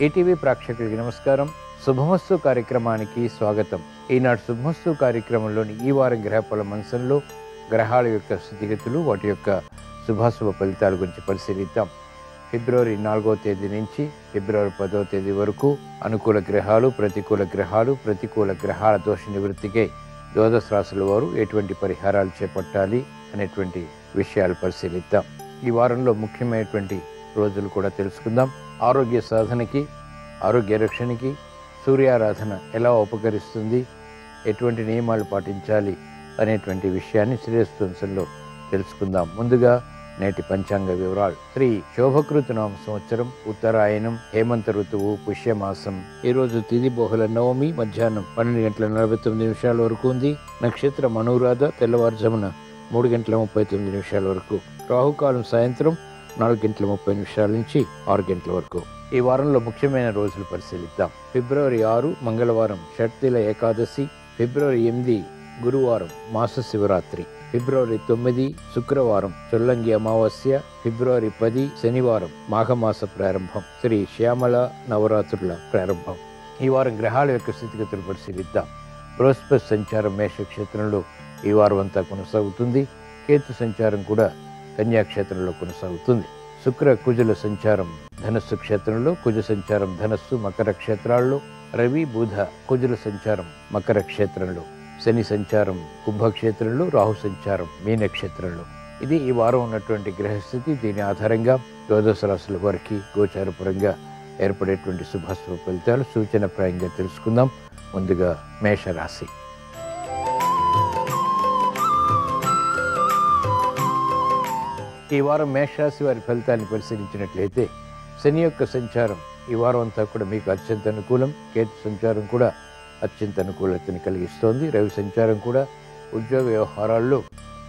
ETV ప్రేక్షకులకి నమస్కారం. శుభమస్తు కార్యక్రమానికి స్వాగతం. ఈనాడు శుభమస్తు కార్యక్రమంలోని ఈ వారం గ్రహఫల మంచంలో గ్రహాల యొక్క స్థితిగతులు, వాటి యొక్క శుభాశుభ ఫలితాల గురించి పరిశీలిద్దాం. ఫిబ్రవరి 4వ తేదీ నుంచి ఫిబ్రవరి 10వ తేదీ వరకు అనుకూల గ్రహాలు, ప్రతికూల గ్రహాల దోష నివృత్తికై ద్వాదశ రాశుల వారు ఎటువంటి పరిహారాలు చేపట్టాలి అనేటువంటి విషయాలు పరిశీలిద్దాం. ఈ వారంలో ముఖ్యమైనటువంటి రోజులు కూడా తెలుసుకుందాం. ఆరోగ్య సాధనకి, ఆరోగ్య రక్షణకి సూర్యారాధన ఎలా ఉపకరిస్తుంది, ఎటువంటి నియమాలు పాటించాలి అనేటువంటి విషయాన్ని శ్రేయస్వంశంలో తెలుసుకుందాం. ముందుగా నేటి పంచాంగ వివరాలు. శ్రీ శోభకృత నామ సంవత్సరం, ఉత్తరాయణం, హేమంత ఋతువు, పుష్యమాసం. ఈరోజు తిథి బహుళ నవమి మధ్యాహ్నం 12:49 వరకు ఉంది. నక్షత్రం అనురాధ, తెల్లవారుజామున 3:39 వరకు. రాహుకాలం సాయంత్రం 4:30 నుంచి 6 వరకు. ఈ వారంలో ముఖ్యమైన రోజులు పరిశీలిద్దాం. ఫిబ్రవరి 6 మంగళవారం షట్తిల ఏకాదశి, ఫిబ్రవరి 8 గురువారం మాస శివరాత్రి, ఫిబ్రవరి 9 శుక్రవారం చొల్లంగి అమావాస్య, ఫిబ్రవరి 10 శనివారం మాఘమాస ప్రారంభం, శ్రీ శ్యామల నవరాత్రుల ప్రారంభం. ఈ వారం గ్రహాల యొక్క స్థితిగతులు పరిశీలిద్దాం. బృహస్పతి సంచారం మేషక్షేత్రంలో ఈ వారం అంతా కొనసాగుతుంది. కేతు సంచారం కూడా కన్యాక్షేత్రంలో కొనసాగుతుంది. శుక్ర కుజుల సంచారం ధనస్సు క్షేత్రంలో, కుజ సంచారం ధనస్సు మకర క్షేత్రాల్లో, రవి బుధ కుజుల సంచారం మకర క్షేత్రంలో, శని సంచారం కుంభక్షేత్రంలో, రాహు సంచారం మీనక్షేత్రంలో. ఇది ఈ వారం ఉన్నటువంటి గ్రహస్థితి. దీని ఆధారంగా ద్వాదశ రాశుల వారికి గోచారపరంగా ఏర్పడేటువంటి శుభాశుభ ఫలితాలు సూచనప్రాయంగా తెలుసుకుందాం. ముందుగా మేషరాశి. ఈ వారం మేషరాశి వారి ఫలితాన్ని పరిశీలించినట్లయితే శని యొక్క సంచారం ఈ వారం అంతా కూడా మీకు అత్యంత అనుకూలం. కేతు సంచారం కూడా అత్యంత అనుకూలతని కలిగిస్తోంది. రవి సంచారం కూడా ఉద్యోగ వ్యవహారాల్లో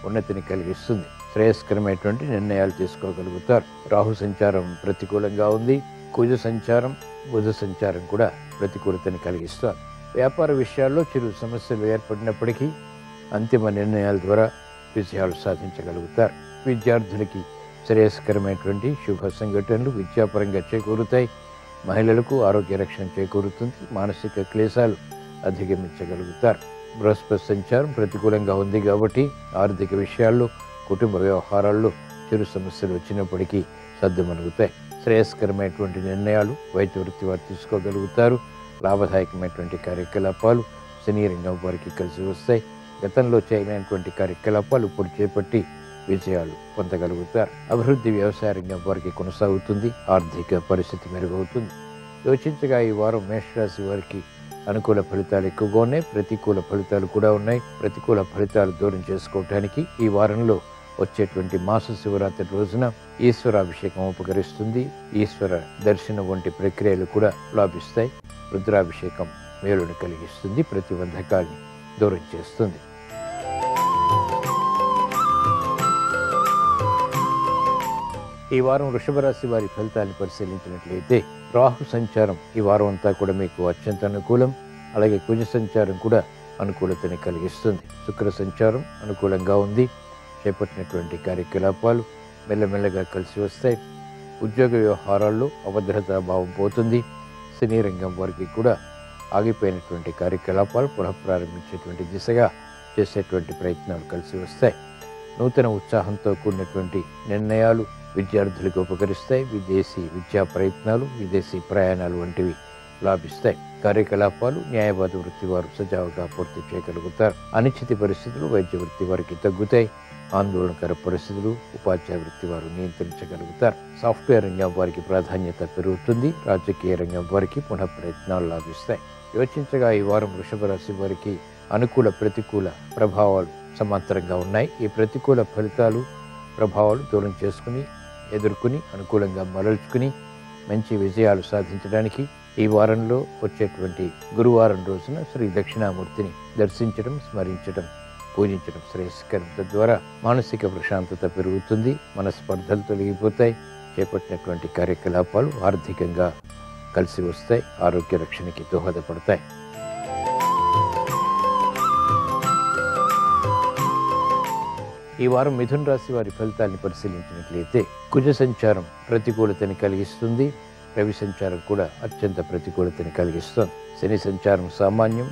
ఉన్నతిని కలిగిస్తుంది. శ్రేయస్కరమైనటువంటి నిర్ణయాలు తీసుకోగలుగుతారు. రాహు సంచారం ప్రతికూలంగా ఉంది. కుజ సంచారం, బుధ సంచారం కూడా ప్రతికూలతని కలిగిస్తారు. వ్యాపార విషయాల్లో చిరు సమస్యలు ఏర్పడినప్పటికీ అంతిమ నిర్ణయాల ద్వారా విజయాలు సాధించగలుగుతారు. విద్యార్థులకి శ్రేయస్కరమైనటువంటి శుభ సంఘటనలు విద్యాపరంగా చేకూరుతాయి. మహిళలకు ఆరోగ్య రక్షణ చేకూరుతుంది. మానసిక క్లేశాలు అధిగమించగలుగుతారు. బృహస్పతి సంచారం ప్రతికూలంగా ఉంది కాబట్టి ఆర్థిక విషయాల్లో, కుటుంబ వ్యవహారాల్లో చిరు సమస్యలు వచ్చినప్పటికీ సర్దుమణుగుతాయి. శ్రేయస్కరమైనటువంటి నిర్ణయాలు వైద్య వృత్తి వారు తీసుకోగలుగుతారు. లాభదాయకమైనటువంటి కార్యకలాపాలు సినీ రంగం వారికి కలిసి వస్తాయి. గతంలో చేయలేనటువంటి కార్యకలాపాలు ఇప్పుడు చేపట్టి విజయాలు పొందగలుగుతారు. అభివృద్ధి వ్యవసాయ రంగం వారికి కొనసాగుతుంది. ఆర్థిక పరిస్థితి మెరుగవుతుంది. యోచించగా ఈ వారం మేషరాశి వారికి అనుకూల ఫలితాలు ఎక్కువగా ఉన్నాయి. ప్రతికూల ఫలితాలు కూడా ఉన్నాయి. ప్రతికూల ఫలితాలు దూరం చేసుకోవటానికి ఈ వారంలో వచ్చేటువంటి మాస శివరాత్రి రోజున ఈశ్వరాభిషేకం ఉపకరిస్తుంది. ఈశ్వర దర్శనం వంటి ప్రక్రియలు కూడా లాభిస్తాయి. రుద్రాభిషేకం మేలును కలిగిస్తుంది. ప్రతిబంధకాల్ని దూరం చేస్తుంది. ఈ వారం వృషభ రాశి వారి ఫలితాన్ని పరిశీలించినట్లయితే రాహు సంచారం ఈ వారం అంతా కూడా మీకు అత్యంత అనుకూలం. అలాగే కుజ సంచారం కూడా అనుకూలతని కలిగిస్తుంది. శుక్ర సంచారం అనుకూలంగా ఉంది. చేపట్టినటువంటి కార్యకలాపాలు మెల్లమెల్లగా కలిసి వస్తాయి. ఉద్యోగ వ్యవహారాల్లో అభద్రతా భావం పోతుంది. సినీ రంగం వారికి కూడా ఆగిపోయినటువంటి కార్యకలాపాలు పునఃప్రారంభించేటువంటి దిశగా చేసేటువంటి ప్రయత్నాలు కలిసి వస్తాయి. నూతన ఉత్సాహంతో కూడినటువంటి నిర్ణయాలు విద్యార్థులకు ఉపకరిస్తాయి. విదేశీ విద్యా ప్రయత్నాలు, విదేశీ ప్రయాణాలు వంటివి లాభిస్తాయి. కార్యకలాపాలు న్యాయవాద వృత్తి వారు సజావుగా పూర్తి చేయగలుగుతారు. అనిశ్చిత పరిస్థితులు వైద్య వృత్తి వారికి తగ్గుతాయి. ఆందోళనకర పరిస్థితులు ఉపాధ్యాయ వృత్తి వారు నియంత్రించగలుగుతారు. సాఫ్ట్వేర్ రంగం వారికి ప్రాధాన్యత పెరుగుతుంది. రాజకీయ రంగం వారికి పునః ప్రయత్నాలు లాభిస్తాయి. యోచించగా ఈ వారం వృషభ రాశి వారికి అనుకూల ప్రతికూల ప్రభావాలు సమాంతరంగా ఉన్నాయి. ఈ ప్రతికూల ఫలితాలు ప్రభావాలు దూరం చేసుకుని ఎదుర్కొని అనుకూలంగా మరల్చుకుని మంచి విజయాలు సాధించడానికి ఈ వారంలో వచ్చేటువంటి గురువారం రోజున శ్రీ దక్షిణామూర్తిని దర్శించడం, స్మరించడం, పూజించడం శ్రేయస్కరం. తద్వారా మానసిక ప్రశాంతత పెరుగుతుంది. మనస్పర్ధలు తొలగిపోతాయి. చేపట్టినటువంటి కార్యకలాపాలు ఆర్థికంగా కలిసి వస్తాయి. ఆరోగ్య రక్షణకి దోహదపడతాయి. ఈ వారం మిథున రాశి వారి ఫలితాన్ని పరిశీలించినట్లయితే కుజ సంచారం ప్రతికూలతని కలిగిస్తుంది. రవి సంచారం కూడా అత్యంత ప్రతికూలతని కలిగిస్తుంది. శని సంచారం సామాన్యం,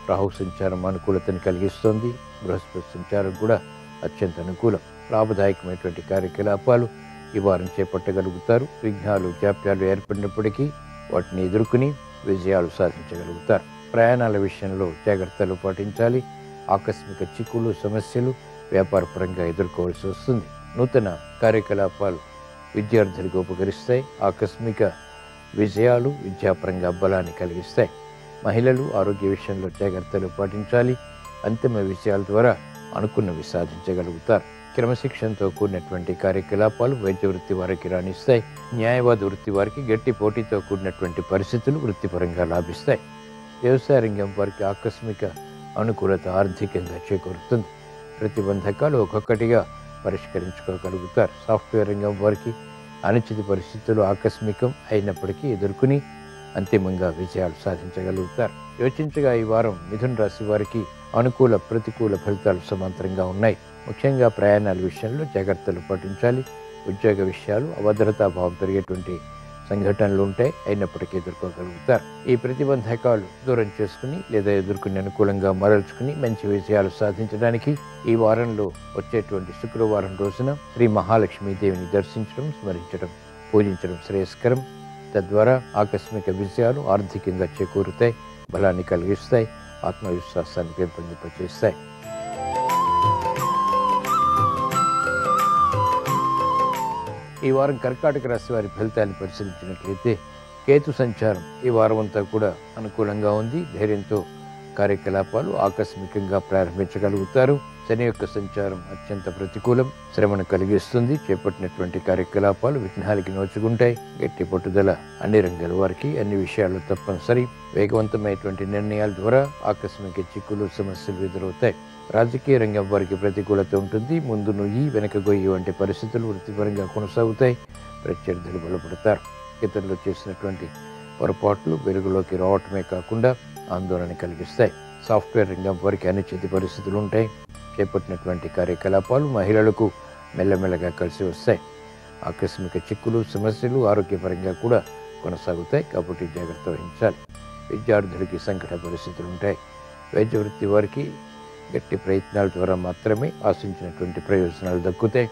రాహు సంచారం అనుకూలతని కలిగిస్తుంది. బృహస్పతి సంచారం కూడా అత్యంత అనుకూలం. లాభదాయకమైనటువంటి కార్యకలాపాలు ఈ వారం చేపట్టగలుగుతారు. విఘ్నాలు జాప్యాలు ఏర్పడినప్పటికీ వాటిని ఎదుర్కొని విజయాలు సాధించగలుగుతారు. ప్రయాణాల విషయంలో జాగ్రత్తలు పాటించాలి. ఆకస్మిక చిక్కులు సమస్యలు వ్యాపారపరంగా ఎదుర్కోవాల్సి వస్తుంది. నూతన కార్యకలాపాలు విద్యార్థులకు ఉపకరిస్తాయి. ఆకస్మిక విజయాలు విద్యాపరంగా బలాన్ని కలిగిస్తాయి. మహిళలు ఆరోగ్య విషయంలో జాగ్రత్తలు పాటించాలి. అంతిమ విజయాల ద్వారా అనుకున్నవి సాధించగలుగుతారు. క్రమశిక్షణతో కూడినటువంటి కార్యకలాపాలు వైద్య వృత్తి వారికి రాణిస్తాయి. న్యాయవాద వృత్తి వారికి గట్టి పోటీతో కూడినటువంటి పరిస్థితులు వృత్తిపరంగా లాభిస్తాయి. వ్యవసాయ రంగం వారికి ఆకస్మిక అనుకూలత ఆర్థికంగా చేకూరుతుంది. ప్రతిబంధకాలు ఒక్కొక్కటిగా పరిష్కరించుకోగలుగుతారు. సాఫ్ట్వేర్ రంగం వారికి అనిశ్చిత పరిస్థితులు ఆకస్మికం అయినప్పటికీ ఎదుర్కొని అంతిమంగా విజయాలు సాధించగలుగుతారు. యోచించగా ఈ వారం మిథున రాశి వారికి అనుకూల ప్రతికూల ఫలితాలు సమాంతరంగా ఉన్నాయి. ముఖ్యంగా ప్రయాణాల విషయంలో జాగ్రత్తలు పాటించాలి. ఉద్యోగ విషయాలు అభద్రతాభావం పెరిగేటువంటి సంఘటనలు ఉంటాయి, అయినప్పటికీ ఎదుర్కోగలుగుతారు. ఈ ప్రతిబంధకాలు దూరం చేసుకుని లేదా ఎదుర్కొని అనుకూలంగా మరల్చుకుని మంచి విజయాలు సాధించడానికి ఈ వారంలో వచ్చేటువంటి శుక్రవారం రోజున శ్రీ మహాలక్ష్మీదేవిని దర్శించడం, స్మరించడం, పూజించడం శ్రేయస్కరం. తద్వారా ఆకస్మిక విజయాలు ఆర్థికంగా చేకూరుతాయి, బలాన్ని కలిగిస్తాయి, ఆత్మవిశ్వాసాన్ని పెంపొందింపచేస్తాయి. ఈ వారం కర్కాటక రాశి వారి ఫలితాన్ని పరిశీలించినట్లయితే కేతు సంచారం ఈ వారం అంతా కూడా అనుకూలంగా ఉంది. ధైర్యంతో కార్యకలాపాలు ఆకస్మికంగా ప్రారంభించగలుగుతారు. శని యొక్క సంచారం అత్యంత ప్రతికూలం, శ్రమను కలిగిస్తుంది. చేపట్టినటువంటి కార్యకలాపాలు విఘ్నాలకి నోచుకుంటాయి. గట్టి పట్టుదల అన్ని రంగాల వారికి అన్ని విషయాల్లో తప్పనిసరి. వేగవంతమైనటువంటి నిర్ణయాల ద్వారా ఆకస్మిక చిక్కులు సమస్యలు ఎదురవుతాయి. రాజకీయ రంగం వారికి ప్రతికూలత ఉంటుంది. ముందు నుయ్యి వెనక గొయ్యి వంటి పరిస్థితులు వృత్తిపరంగా కొనసాగుతాయి. ప్రత్యర్థులు బలపడతారు. ఇతరులు చేసినటువంటి పొరపాట్లు వెలుగులోకి రావటమే కాకుండా ఆందోళన కలిగిస్తాయి. సాఫ్ట్వేర్ రంగం వారికి అనిశ్చిత పరిస్థితులు ఉంటాయి. చేపట్టినటువంటి కార్యకలాపాలు మహిళలకు మెల్లమెల్లగా కలిసి వస్తాయి. ఆకస్మిక చిక్కులు సమస్యలు ఆరోగ్యపరంగా కూడా కొనసాగుతాయి, కాబట్టి జాగ్రత్త వహించాలి. విద్యార్థులకి సంకట పరిస్థితులు ఉంటాయి. వైద్య వృత్తి వారికి గట్టి ప్రయత్నాల ద్వారా మాత్రమే ఆశించినటువంటి ప్రయోజనాలు దక్కుతాయి.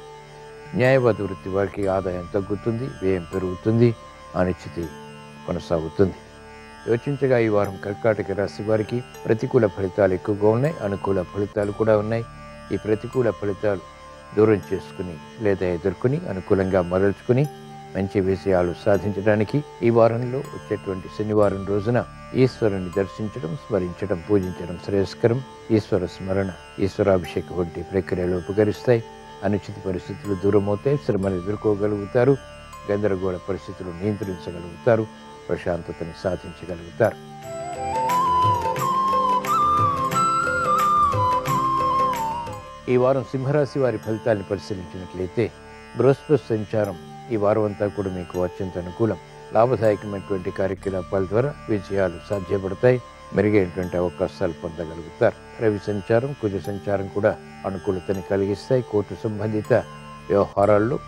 న్యాయవాద వృత్తి వారికి ఆదాయం తగ్గుతుంది, వ్యయం పెరుగుతుంది, అనిశ్చితి కొనసాగుతుంది. యోచించగా ఈ వారం కర్కాటక రాశి వారికి ప్రతికూల ఫలితాలు ఎక్కువగా ఉన్నాయి, అనుకూల ఫలితాలు కూడా ఉన్నాయి. ఈ ప్రతికూల ఫలితాలు దూరం చేసుకుని లేదా ఎదుర్కొని అనుకూలంగా మరల్చుకుని మంచి విజయాలు సాధించడానికి ఈ వారంలో వచ్చేటువంటి శనివారం రోజున ఈశ్వరుని దర్శించడం, స్మరించడం, పూజించడం శ్రేయస్కరం. ఈశ్వర స్మరణ, ఈశ్వరాభిషేక వంటి ప్రక్రియలు ఉపకరిస్తాయి. అనుచిత పరిస్థితులు దూరమవుతాయి. శ్రమను ఎదుర్కోగలుగుతారు. గందరగోళ పరిస్థితులు నియంత్రించగలుగుతారు. ప్రశాంతతని సాధించగలుగుతారు. ఈ వారం సింహరాశి వారి ఫలితాన్ని పరిశీలించినట్లయితే బృహస్పతి సంచారం ఈ వారం అంతా కూడా మీకు అత్యంత అనుకూలం. లాభదాయకమైనటువంటి కార్యకలాపాల ద్వారా విజయాలు సాధ్యపడతాయి. మెరుగైనటువంటి అవకాశాలు పొందగలుగుతారు. రవి సంచారం, కుజ సంచారం కూడా అనుకూలతని కలిగిస్తాయి. కోర్టు సంబంధిత వ్యవహారాల్లో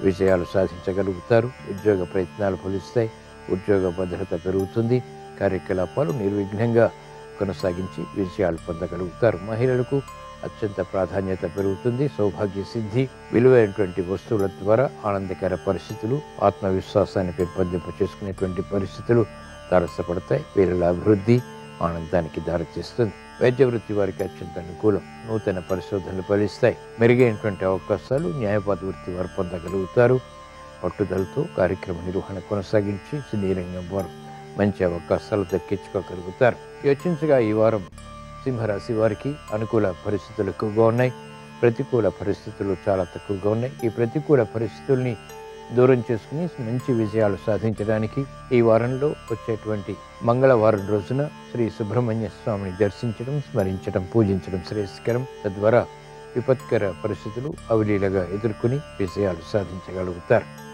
విజయాలు సాధించగలుగుతారు. ఉద్యోగ ప్రయత్నాలు ఫలిస్తాయి. ఉద్యోగ భద్రత పెరుగుతుంది. కార్యకలాపాలు నిర్విఘ్నంగా కొనసాగించి విజయాలు పొందగలుగుతారు. మహిళలకు అత్యంత ప్రాధాన్యత పెరుగుతుంది. సౌభాగ్య సిద్ధి, విలువైనటువంటి వస్తువుల ద్వారా ఆనందకర పరిస్థితులు, ఆత్మవిశ్వాసాన్ని పెంపొందింప చేసుకునేటువంటి పరిస్థితులు తారసపడతాయి. వీరుల అభివృద్ధి ఆనందానికి దారితీస్తుంది. వైద్య వృత్తి వారికి అత్యంత అనుకూలం. నూతన పరిశోధనలు ఫలిస్తాయి. మెరుగైనటువంటి అవకాశాలు న్యాయవాద వృత్తి వారు పొందగలుగుతారు. పట్టుదలతో కార్యక్రమ నిర్వహణ కొనసాగించి సినీ రంగం వారు మంచి అవకాశాలు దక్కించుకోగలుగుతారు. యోచించగా ఈ వారం సింహరాశి వారికి అనుకూల పరిస్థితులు ఎక్కువగా ఉన్నాయి. ప్రతికూల పరిస్థితులు చాలా తక్కువగా ఉన్నాయి. ఈ ప్రతికూల పరిస్థితుల్ని దూరం చేసుకుని మంచి విజయాలు సాధించడానికి ఈ వారంలో వచ్చేటువంటి మంగళవారం రోజున శ్రీ సుబ్రహ్మణ్య స్వామిని దర్శించడం, స్మరించడం, పూజించడం శ్రేయస్కరం. తద్వారా విపత్కర పరిస్థితులు అవలీలగా ఎదుర్కొని విజయాలు సాధించగలుగుతారు.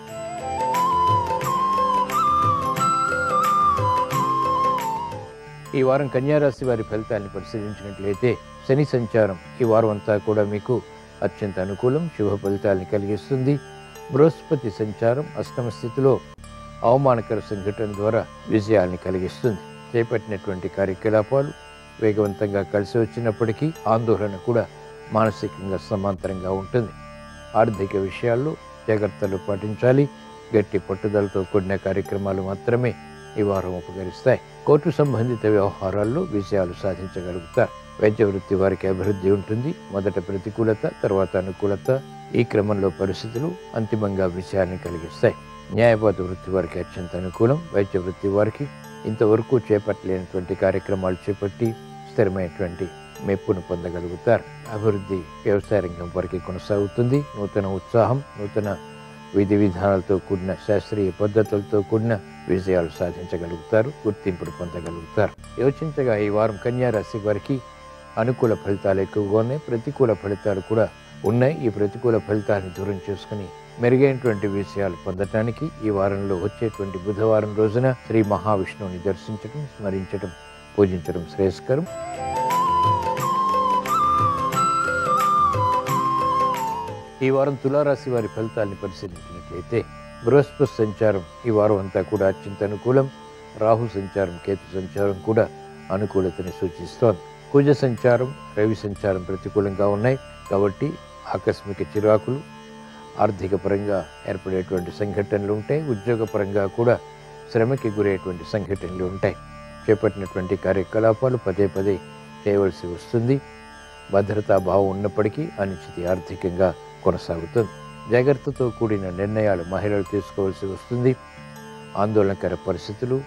ఈ వారం కన్యారాశి వారి ఫలితాన్ని పరిశీలించినట్లయితే శని సంచారం ఈ వారం అంతా కూడా మీకు అత్యంత అనుకూలం, శుభ ఫలితాలను కలిగిస్తుంది. బృహస్పతి సంచారం అష్టమ స్థితిలో అవమానకర సంఘటన ద్వారా విజయాల్ని కలిగిస్తుంది. చేపట్టినటువంటి కార్యకలాపాలు వేగవంతంగా కలిసి వచ్చినప్పటికీ ఆందోళన కూడా మానసికంగా సమాంతరంగా ఉంటుంది. ఆర్థిక విషయాల్లో జాగ్రత్తలు పాటించాలి. గట్టి పట్టుదలతో కూడిన కార్యక్రమాలు మాత్రమే ఈ వారం ఉపకరిస్తాయి. కోర్టు సంబంధిత వ్యవహారాల్లో విజయాలు సాధించగలుగుతారు. వైద్య వృత్తి వారికి అభివృద్ధి ఉంటుంది. మొదట ప్రతికూలత, తర్వాత అనుకూలత, ఈ క్రమంలో పరిస్థితులు అంతిమంగా విజయాన్ని కలిగిస్తాయి. న్యాయవాద వృత్తి వారికి అత్యంత అనుకూలం. వైద్య వృత్తి వారికి ఇంతవరకు చేపట్టలేనటువంటి కార్యక్రమాలు చేపట్టి స్థిరమైనటువంటి మెప్పును పొందగలుగుతారు. అభివృద్ధి వ్యవసాయ రంగం వారికి కొనసాగుతుంది. నూతన ఉత్సాహం, నూతన విధి విధానాలతో కూడిన శాస్త్రీయ పద్ధతులతో కూడిన విజయాలు సాధించగలుగుతారు. గుర్తింపును పొందగలుగుతారు. యోచించగా ఈ వారం కన్యా రాశి వారికి అనుకూల ఫలితాలు ఎక్కువగా ఉన్నాయి. ప్రతికూల ఫలితాలు కూడా ఉన్నాయి. ఈ ప్రతికూల ఫలితాన్ని దూరం చేసుకుని మెరుగైనటువంటి విషయాలు పొందటానికి ఈ వారంలో వచ్చేటువంటి బుధవారం రోజున శ్రీ మహావిష్ణువుని దర్శించడం, స్మరించడం, పూజించడం శ్రేయస్కరం. ఈ వారం తులారాశి వారి ఫలితాన్ని పరిశీలించినట్లయితే బృహస్పతి సంచారం ఈ వారం అంతా కూడా అత్యంత అనుకూలం. రాహు సంచారం, కేతు సంచారం కూడా అనుకూలతని సూచిస్తోంది. కుజ సంచారం, రవి సంచారం ప్రతికూలంగా ఉన్నాయి. కాబట్టి ఆకస్మిక చిరాకులు, ఆర్థిక పరంగా ఏర్పడేటువంటి సంఘటనలు ఉంటాయి. ఉద్యోగపరంగా కూడా శ్రమకి గురయ్యేటువంటి సంఘటనలు ఉంటాయి. చేపట్టినటువంటి కార్యకలాపాలు పదే పదే చేయవలసి వస్తుంది. భద్రతా భావం ఉన్నప్పటికీ అనిశ్చితి ఆర్థికంగా కొనసాగుతుంది. జాగ్రత్తతో కూడిన నిర్ణయాలు మహిళలు తీసుకోవాల్సి వస్తుంది. ఆందోళనకర పరిస్థితులు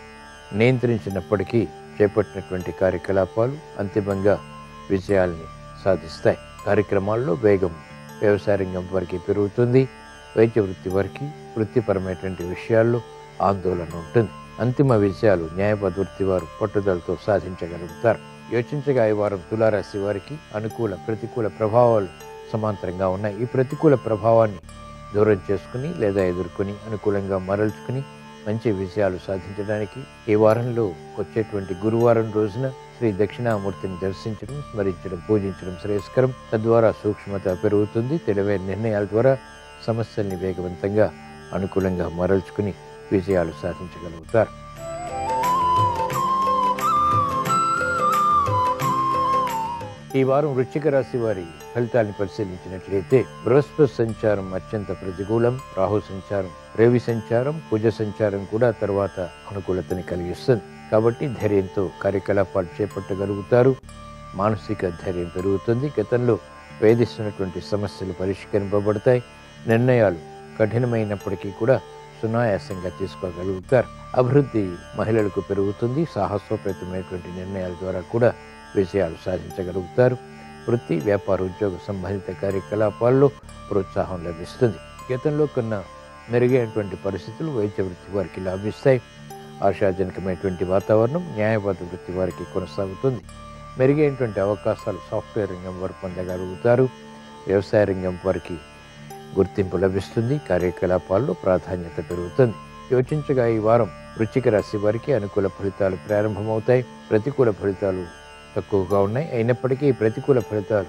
నియంత్రించినప్పటికీ చేపట్టినటువంటి కార్యకలాపాలు అంతిమంగా విజయాల్ని సాధిస్తాయి. కార్యక్రమాల్లో వేగం వ్యవసాయ రంగం వారికి పెరుగుతుంది. వైద్య వృత్తి వారికి వృత్తిపరమైనటువంటి విషయాల్లో ఆందోళన ఉంటుంది. అంతిమ విజయాలు న్యాయవాద వృత్తి వారు పట్టుదలతో సాధించగలుగుతారు. యోచించగా ఈ వారం తులారాశి వారికి అనుకూల, ప్రతికూల ప్రభావాలు సమాంతరంగా ఉన్నాయి. ఈ ప్రతికూల ప్రభావాన్ని దూరం చేసుకుని లేదా ఎదుర్కొని అనుకూలంగా మరల్చుకుని మంచి విజయాలు సాధించడానికి ఈ వారంలో వచ్చేటువంటి గురువారం రోజున శ్రీ దక్షిణామూర్తిని దర్శించడం, స్మరించడం, పూజించడం శ్రేయస్కరం. తద్వారా సూక్ష్మత పెరుగుతుంది. తెలివైన నిర్ణయాల ద్వారా సమస్యల్ని వేగవంతంగా అనుకూలంగా మరల్చుకుని విజయాలు సాధించగలుగుతారు. ఈ వారం వృశ్చిక రాశి వారి ఫలితాన్ని పరిశీలించినట్లయితే బృహస్పతి సంచారం అత్యంత ప్రతికూలం. రాహు సంచారం, రవి సంచారం, కుజ సంచారం కూడా తర్వాత అనుకూలతని కలిగిస్తుంది. కాబట్టి ధైర్యంతో కార్యకలాపాలు చేపట్టగలుగుతారు. మానసిక ధైర్యం పెరుగుతుంది. గతంలో వేధిస్తున్నటువంటి సమస్యలు పరిష్కరింపబడతాయి. నిర్ణయాలు కఠినమైనప్పటికీ కూడా సునాయాసంగా తీసుకోగలుగుతారు. అభివృద్ధి మహిళలకు పెరుగుతుంది. సాహసోపేతమైనటువంటి నిర్ణయాల ద్వారా కూడా విజయాలు సాధించగలుగుతారు. వృత్తి, వ్యాపార, ఉద్యోగ సంబంధిత కార్యకలాపాల్లో ప్రోత్సాహం లభిస్తుంది. గతంలో కన్నా మెరుగైనటువంటి పరిస్థితులు వైద్య వృత్తి వారికి లాభిస్తాయి. ఆశాజనకమైనటువంటి వాతావరణం న్యాయవాద వృత్తి వారికి కొనసాగుతుంది. మెరుగైనటువంటి అవకాశాలు సాఫ్ట్వేర్ రంగం వారు పొందగలుగుతారు. వ్యవసాయ రంగం వారికి గుర్తింపు లభిస్తుంది. కార్యకలాపాల్లో ప్రాధాన్యత పెరుగుతుంది. యోచించగా ఈ వారం వృశ్చిక రాశి వారికి అనుకూల ఫలితాలు ప్రారంభమవుతాయి. ప్రతికూల ఫలితాలు తక్కువగా ఉన్నాయి. అయినప్పటికీ ప్రతికూల ఫలితాలు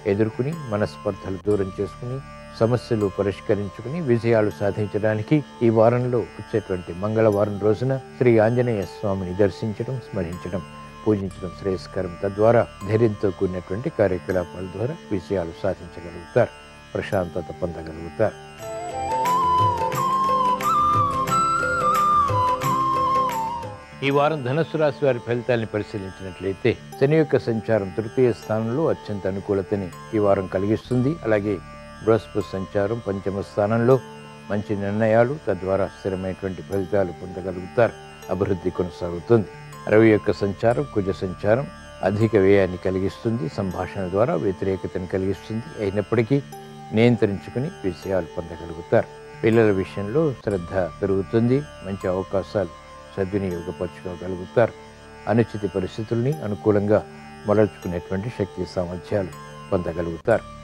ఎదుర్కొని మనస్పర్ధలు దూరం చేసుకుని సమస్యలు పరిష్కరించుకుని విజయాలు సాధించడానికి ఈ వారంలో వచ్చేటువంటి మంగళవారం రోజున శ్రీ ఆంజనేయ స్వామిని దర్శించడం, స్మరించడం, పూజించడం శ్రేయస్కరం. తద్వారా ధైర్యంతో కూడినటువంటి కార్యకలాపాల ద్వారా విజయాలు సాధించగలుగుతారు. ప్రశాంతత పొందగలుగుతారు. ఈ వారం ధనుస్సు రాశి వారి ఫలితాలను పరిశీలించినట్లయితే శని యొక్క సంచారం తృతీయ స్థానంలో అత్యంత అనుకూలతని ఈ వారం కలిగిస్తుంది. అలాగే బృహస్పతి సంచారం పంచమ స్థానంలో మంచి నిర్ణయాలు, తద్వారా స్థిరమైనటువంటి ఫలితాలు పొందగలుగుతారు. అభివృద్ధి కొనసాగుతుంది. రవి యొక్క సంచారం, కుజ సంచారం అధిక వ్యయాన్ని కలిగిస్తుంది. సంభాషణ ద్వారా వ్యతిరేకతను కలిగిస్తుంది. అయినప్పటికీ నియంత్రించుకుని విజయాలు పొందగలుగుతారు. పిల్లల విషయంలో శ్రద్ధ పెరుగుతుంది. మంచి అవకాశాలు సద్వినియోగపరచుకోగలుగుతారు. అనుచిత పరిస్థితుల్ని అనుకూలంగా మరల్చుకునేటువంటి శక్తి సామర్థ్యాలు పొందగలుగుతారు.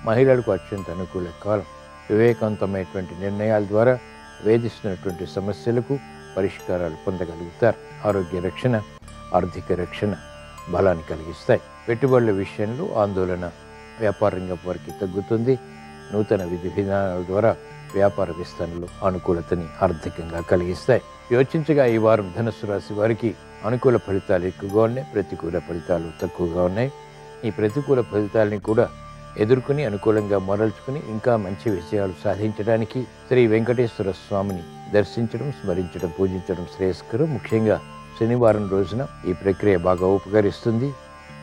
మహిళలకు అత్యంత అనుకూల కాలం. వివేకవంతమైనటువంటి నిర్ణయాల ద్వారా వేధిస్తున్నటువంటి సమస్యలకు పరిష్కారాలు పొందగలుగుతారు. ఆరోగ్య రక్షణ, ఆర్థిక రక్షణ బలాన్ని కలిగిస్తాయి. పెట్టుబడుల విషయంలో ఆందోళన వ్యాపార రంగం వారికి తగ్గుతుంది. నూతన విధి విధానాల ద్వారా వ్యాపార విస్తరణలో అనుకూలతని ఆర్థికంగా కలిగిస్తాయి. యోచించగా ఈ వారం ధనుస్సు రాశి వారికి అనుకూల ఫలితాలు ఎక్కువగా ఉన్నాయి, ప్రతికూల ఫలితాలు తక్కువగా ఉన్నాయి. ఈ ప్రతికూల ఫలితాలని కూడా ఎదుర్కొని అనుకూలంగా మరల్చుకుని ఇంకా మంచి విషయాలు సాధించడానికి శ్రీ వెంకటేశ్వర స్వామిని దర్శించడం, స్మరించడం, పూజించడం శ్రేయస్కరం. ముఖ్యంగా శనివారం రోజున ఈ ప్రక్రియ బాగా ఉపకరిస్తుంది.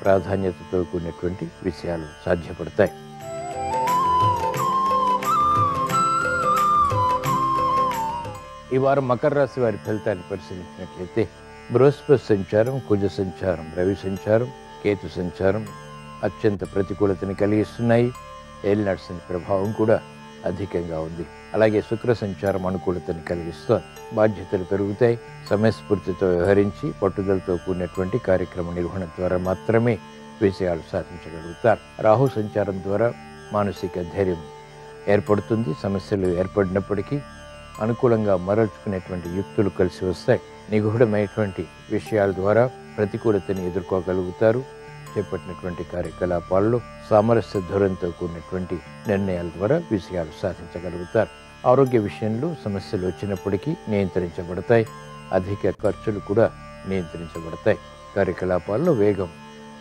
ప్రాధాన్యతతో కూడినటువంటి విషయాలు సాధ్యపడతాయి. ఈ వారం మకర రాశి వారి ఫలితాన్ని పరిశీలించినట్లయితే బృహస్పతి సంచారం, కుజ సంచారం, రవి సంచారం, కేతు సంచారం అత్యంత ప్రతికూలతని కలిగిస్తున్నాయి. ఏలినాటి శని ప్రభావం కూడా అధికంగా ఉంది. అలాగే శుక్ర సంచారం అనుకూలతని కలిగిస్తోంది. బాధ్యతలు పెరుగుతాయి. సమయస్ఫూర్తితో వ్యవహరించి పట్టుదలతో కూడినటువంటి కార్యక్రమ నిర్వహణ ద్వారా మాత్రమే విజయాలు సాధించగలుగుతారు. రాహు సంచారం ద్వారా మానసిక ధైర్యం ఏర్పడుతుంది. సమస్యలు ఏర్పడినప్పటికీ అనుకూలంగా మరల్చుకునేటువంటి యుక్తులు కలిసి వస్తాయి. నిగూఢమైనటువంటి విషయాల ద్వారా ప్రతికూలతని ఎదుర్కోగలుగుతారు. చేపట్టినటువంటి కార్యకలాపాల్లో సామరస్య ధోరణితో కూడినటువంటి నిర్ణయాల ద్వారా విజయాలు సాధించగలుగుతారు. ఆరోగ్య విషయంలో సమస్యలు వచ్చినప్పటికీ నియంత్రించబడతాయి. అధిక ఖర్చులు కూడా నియంత్రించబడతాయి. కార్యకలాపాల్లో వేగం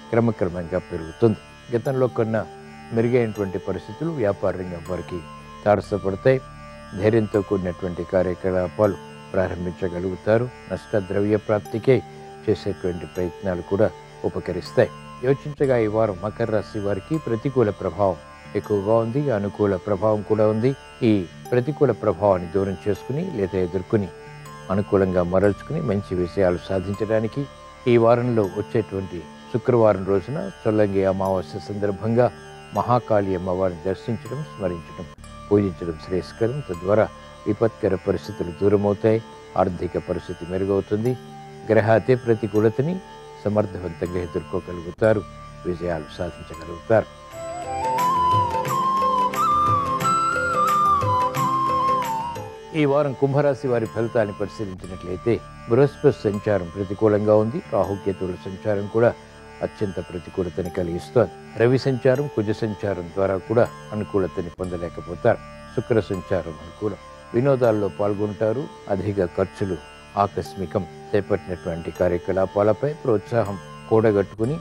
క్రమక్రమంగా పెరుగుతుంది. గతంలో కన్నా మెరుగైనటువంటి పరిస్థితులు వ్యాపార రంగం వారికి తారసపడతాయి. ధైర్యంతో కూడినటువంటి కార్యకలాపాలు ప్రారంభించగలుగుతారు. నష్టద్రవ్య ప్రాప్తికే చేసేటువంటి ప్రయత్నాలు కూడా ఉపకరిస్తాయి. యోచించగా ఈ వారం మకర రాశి వారికి ప్రతికూల ప్రభావం ఎక్కువగా ఉంది, అనుకూల ప్రభావం కూడా ఉంది. ఈ ప్రతికూల ప్రభావాన్ని దూరం చేసుకుని లేదా ఎదుర్కొని అనుకూలంగా మరల్చుకుని మంచి విషయాలు సాధించడానికి ఈ వారంలో వచ్చేటువంటి శుక్రవారం రోజున చొల్లంగి అమావాస్య సందర్భంగా మహాకాళి అమ్మవారిని దర్శించడం, స్మరించడం, పూజించడం శ్రేయస్కరం. తద్వారా విపత్కర పరిస్థితులు దూరమవుతాయి. ఆర్థిక పరిస్థితి మెరుగవుతుంది. గ్రహాతి ప్రతికూలతని సమర్థవంతంగా ఎదుర్కోగలుగుతారు. విజయాలు సాధించగలుగుతారు. ఈ వారం కుంభరాశి వారి ఫలితాన్ని పరిశీలించినట్లయితే బృహస్పతి సంచారం ప్రతికూలంగా ఉంది. రాహుకేతువుల సంచారం కూడా అత్యంత ప్రతికూలతని కలిగిస్తోంది. రవి సంచారం, కుజ సంచారం ద్వారా కూడా అనుకూలతని పొందలేకపోతారు. శుక్ర సంచారం అనుకూలం. వినోదాల్లో పాల్గొంటారు. అధిక ఖర్చులు ఆకస్మికం. చేపట్టినటువంటి కార్యకలాపాలపై ప్రోత్సాహం కూడగట్టుకుని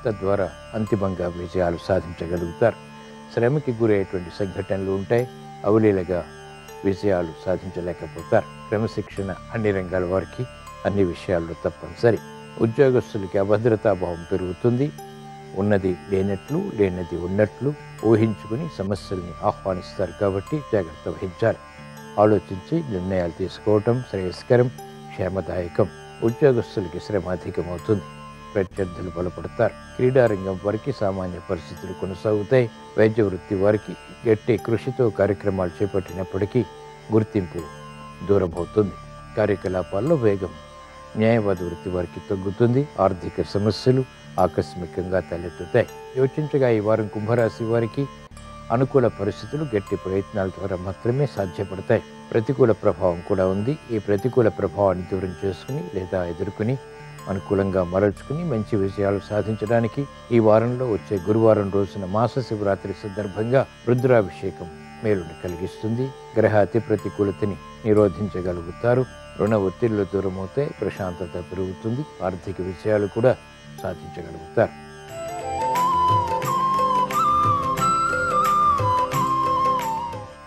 తద్వారా అంతిమంగా విజయాలు సాధించగలుగుతారు. శ్రమకి గురయ్యేటువంటి సంఘటనలు ఉంటాయి. అవలీలగా విజయాలు సాధించలేకపోతారు. క్రమశిక్షణ అన్ని రంగాల వారికి అన్ని విషయాల్లో తప్పనిసరి. ఉద్యోగస్తులకి అభద్రతాభావం పెరుగుతుంది. ఉన్నది లేనట్లు, లేనిది ఉన్నట్లు ఊహించుకుని సమస్యల్ని ఆహ్వానిస్తారు. కాబట్టి జాగ్రత్త వహించాలి. ఆలోచించి నిర్ణయాలు తీసుకోవటం శ్రేయస్కరం, క్షేమదాయకం. ఉద్యోగస్తులకి శ్రమ అధికమవుతుంది. ప్రత్యర్థులు బలపడతారు. క్రీడారంగం వారికి సామాన్య పరిస్థితులు కొనసాగుతాయి. వైద్య వృత్తి వారికి గట్టి కృషితో కార్యక్రమాలు చేపట్టినప్పటికీ గుర్తింపు దూరం అవుతుంది. కార్యకలాపాల్లో వేగం న్యాయవాద వృత్తి వారికి తగ్గుతుంది. ఆర్థిక సమస్యలు ఆకస్మికంగా తలెత్తుతాయి. యోచించగా ఈ వారం కుంభరాశి వారికి అనుకూల పరిస్థితులు గట్టి ప్రయత్నాల ద్వారా మాత్రమే సాధ్యపడతాయి. ప్రతికూల ప్రభావం కూడా ఉంది. ఈ ప్రతికూల ప్రభావాన్ని దూరం చేసుకుని లేదా ఎదుర్కొని అనుకూలంగా మరల్చుకుని మంచి విజయాలు సాధించడానికి ఈ వారంలో వచ్చే గురువారం రోజున మాస శివరాత్రి సందర్భంగా రుద్రాభిషేకం మేలుని కలిగిస్తుంది. గ్రహ అతి ప్రతికూలతని నిరోధించగలుగుతారు. రుణ ఒత్తిళ్లు దూరమవుతాయి. ప్రశాంతత పెరుగుతుంది. ఆర్థిక విషయాలు కూడా సాధించగలుగుతారు.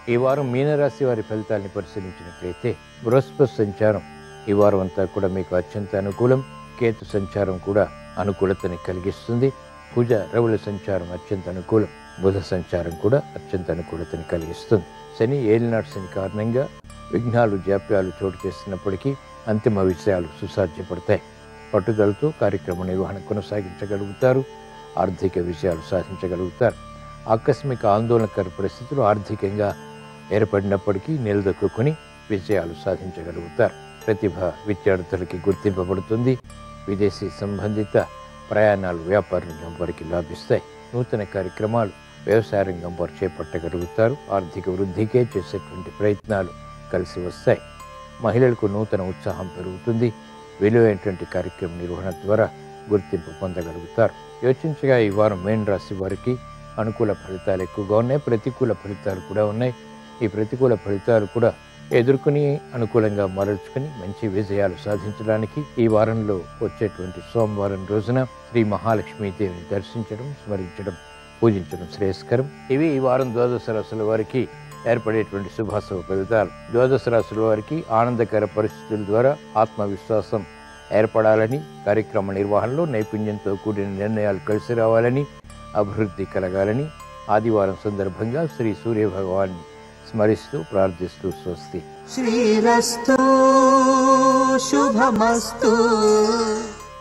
ఈ వారం మీనరాశి వారి ఫలితాన్ని పరిశీలించినట్లయితే బృహస్పతి సంచారం ఈ వారం అంతా కూడా మీకు అత్యంత అనుకూలం. కేతు సంచారం కూడా అనుకూలతని కలిగిస్తుంది. కుజ రవుల సంచారం అత్యంత అనుకూలం. బుధ సంచారం కూడా అత్యంత అనుకూలతని కలిగిస్తుంది. శని ఏలినాటి శని కారణంగా విఘ్నాలు, జాప్యాలు చోటు చేస్తున్నప్పటికీ అంతిమ విషయాలు సుసాధ్యపడతాయి. పట్టుదలతో కార్యక్రమ నిర్వహణ కొనసాగించగలుగుతారు. ఆర్థిక విజయాలు సాధించగలుగుతారు. ఆకస్మిక ఆందోళనకర పరిస్థితులు ఆర్థికంగా ఏర్పడినప్పటికీ నిలదొక్కుని విజయాలు సాధించగలుగుతారు. ప్రతిభ విద్యార్థులకి గుర్తింపబడుతుంది. విదేశీ సంబంధిత ప్రయాణాలు వ్యాపార రంగం వారికి లాభిస్తాయి. నూతన కార్యక్రమాలు వ్యవసాయ రంగం వారు చేపట్టగలుగుతారు. ఆర్థిక వృద్ధికే చేసేటువంటి ప్రయత్నాలు కలిసి వస్తాయి. మహిళలకు నూతన ఉత్సాహం పెరుగుతుంది. విలువైనటువంటి కార్యక్రమ నిర్వహణ ద్వారా గుర్తింపు పొందగలుగుతారు. యోచించగా ఈ వారం మేన్ రాశి వారికి అనుకూల ఫలితాలు ఎక్కువగా ఉన్నాయి. ప్రతికూల ఫలితాలు కూడా ఉన్నాయి. ఈ ప్రతికూల ఫలితాలు కూడా ఎదుర్కొని అనుకూలంగా మరల్చుకుని మంచి విజయాలు సాధించడానికి ఈ వారంలో వచ్చేటువంటి సోమవారం రోజున శ్రీ మహాలక్ష్మీదేవిని దర్శించడం, స్మరించడం, పూజించడం శ్రేయస్కరం. ఇవి ఈ వారం ద్వాదశ రాశుల వారికి ఏర్పడేటువంటి శుభాశుభ ఫలితాలు. ద్వాదశ రాశుల వారికి ఆనందకర పరిస్థితుల ద్వారా ఆత్మవిశ్వాసం ఏర్పడాలని, కార్యక్రమ నిర్వహణలో నైపుణ్యంతో కూడిన నిర్ణయాలు కలిసి రావాలని, అభివృద్ధి కలగాలని ఆదివారం సందర్భంగా శ్రీ సూర్య భగవాన్ని స్మరిస్తూ ప్రార్థిస్తూ స్వస్తి. శ్రీరస్తు శుభమస్తు.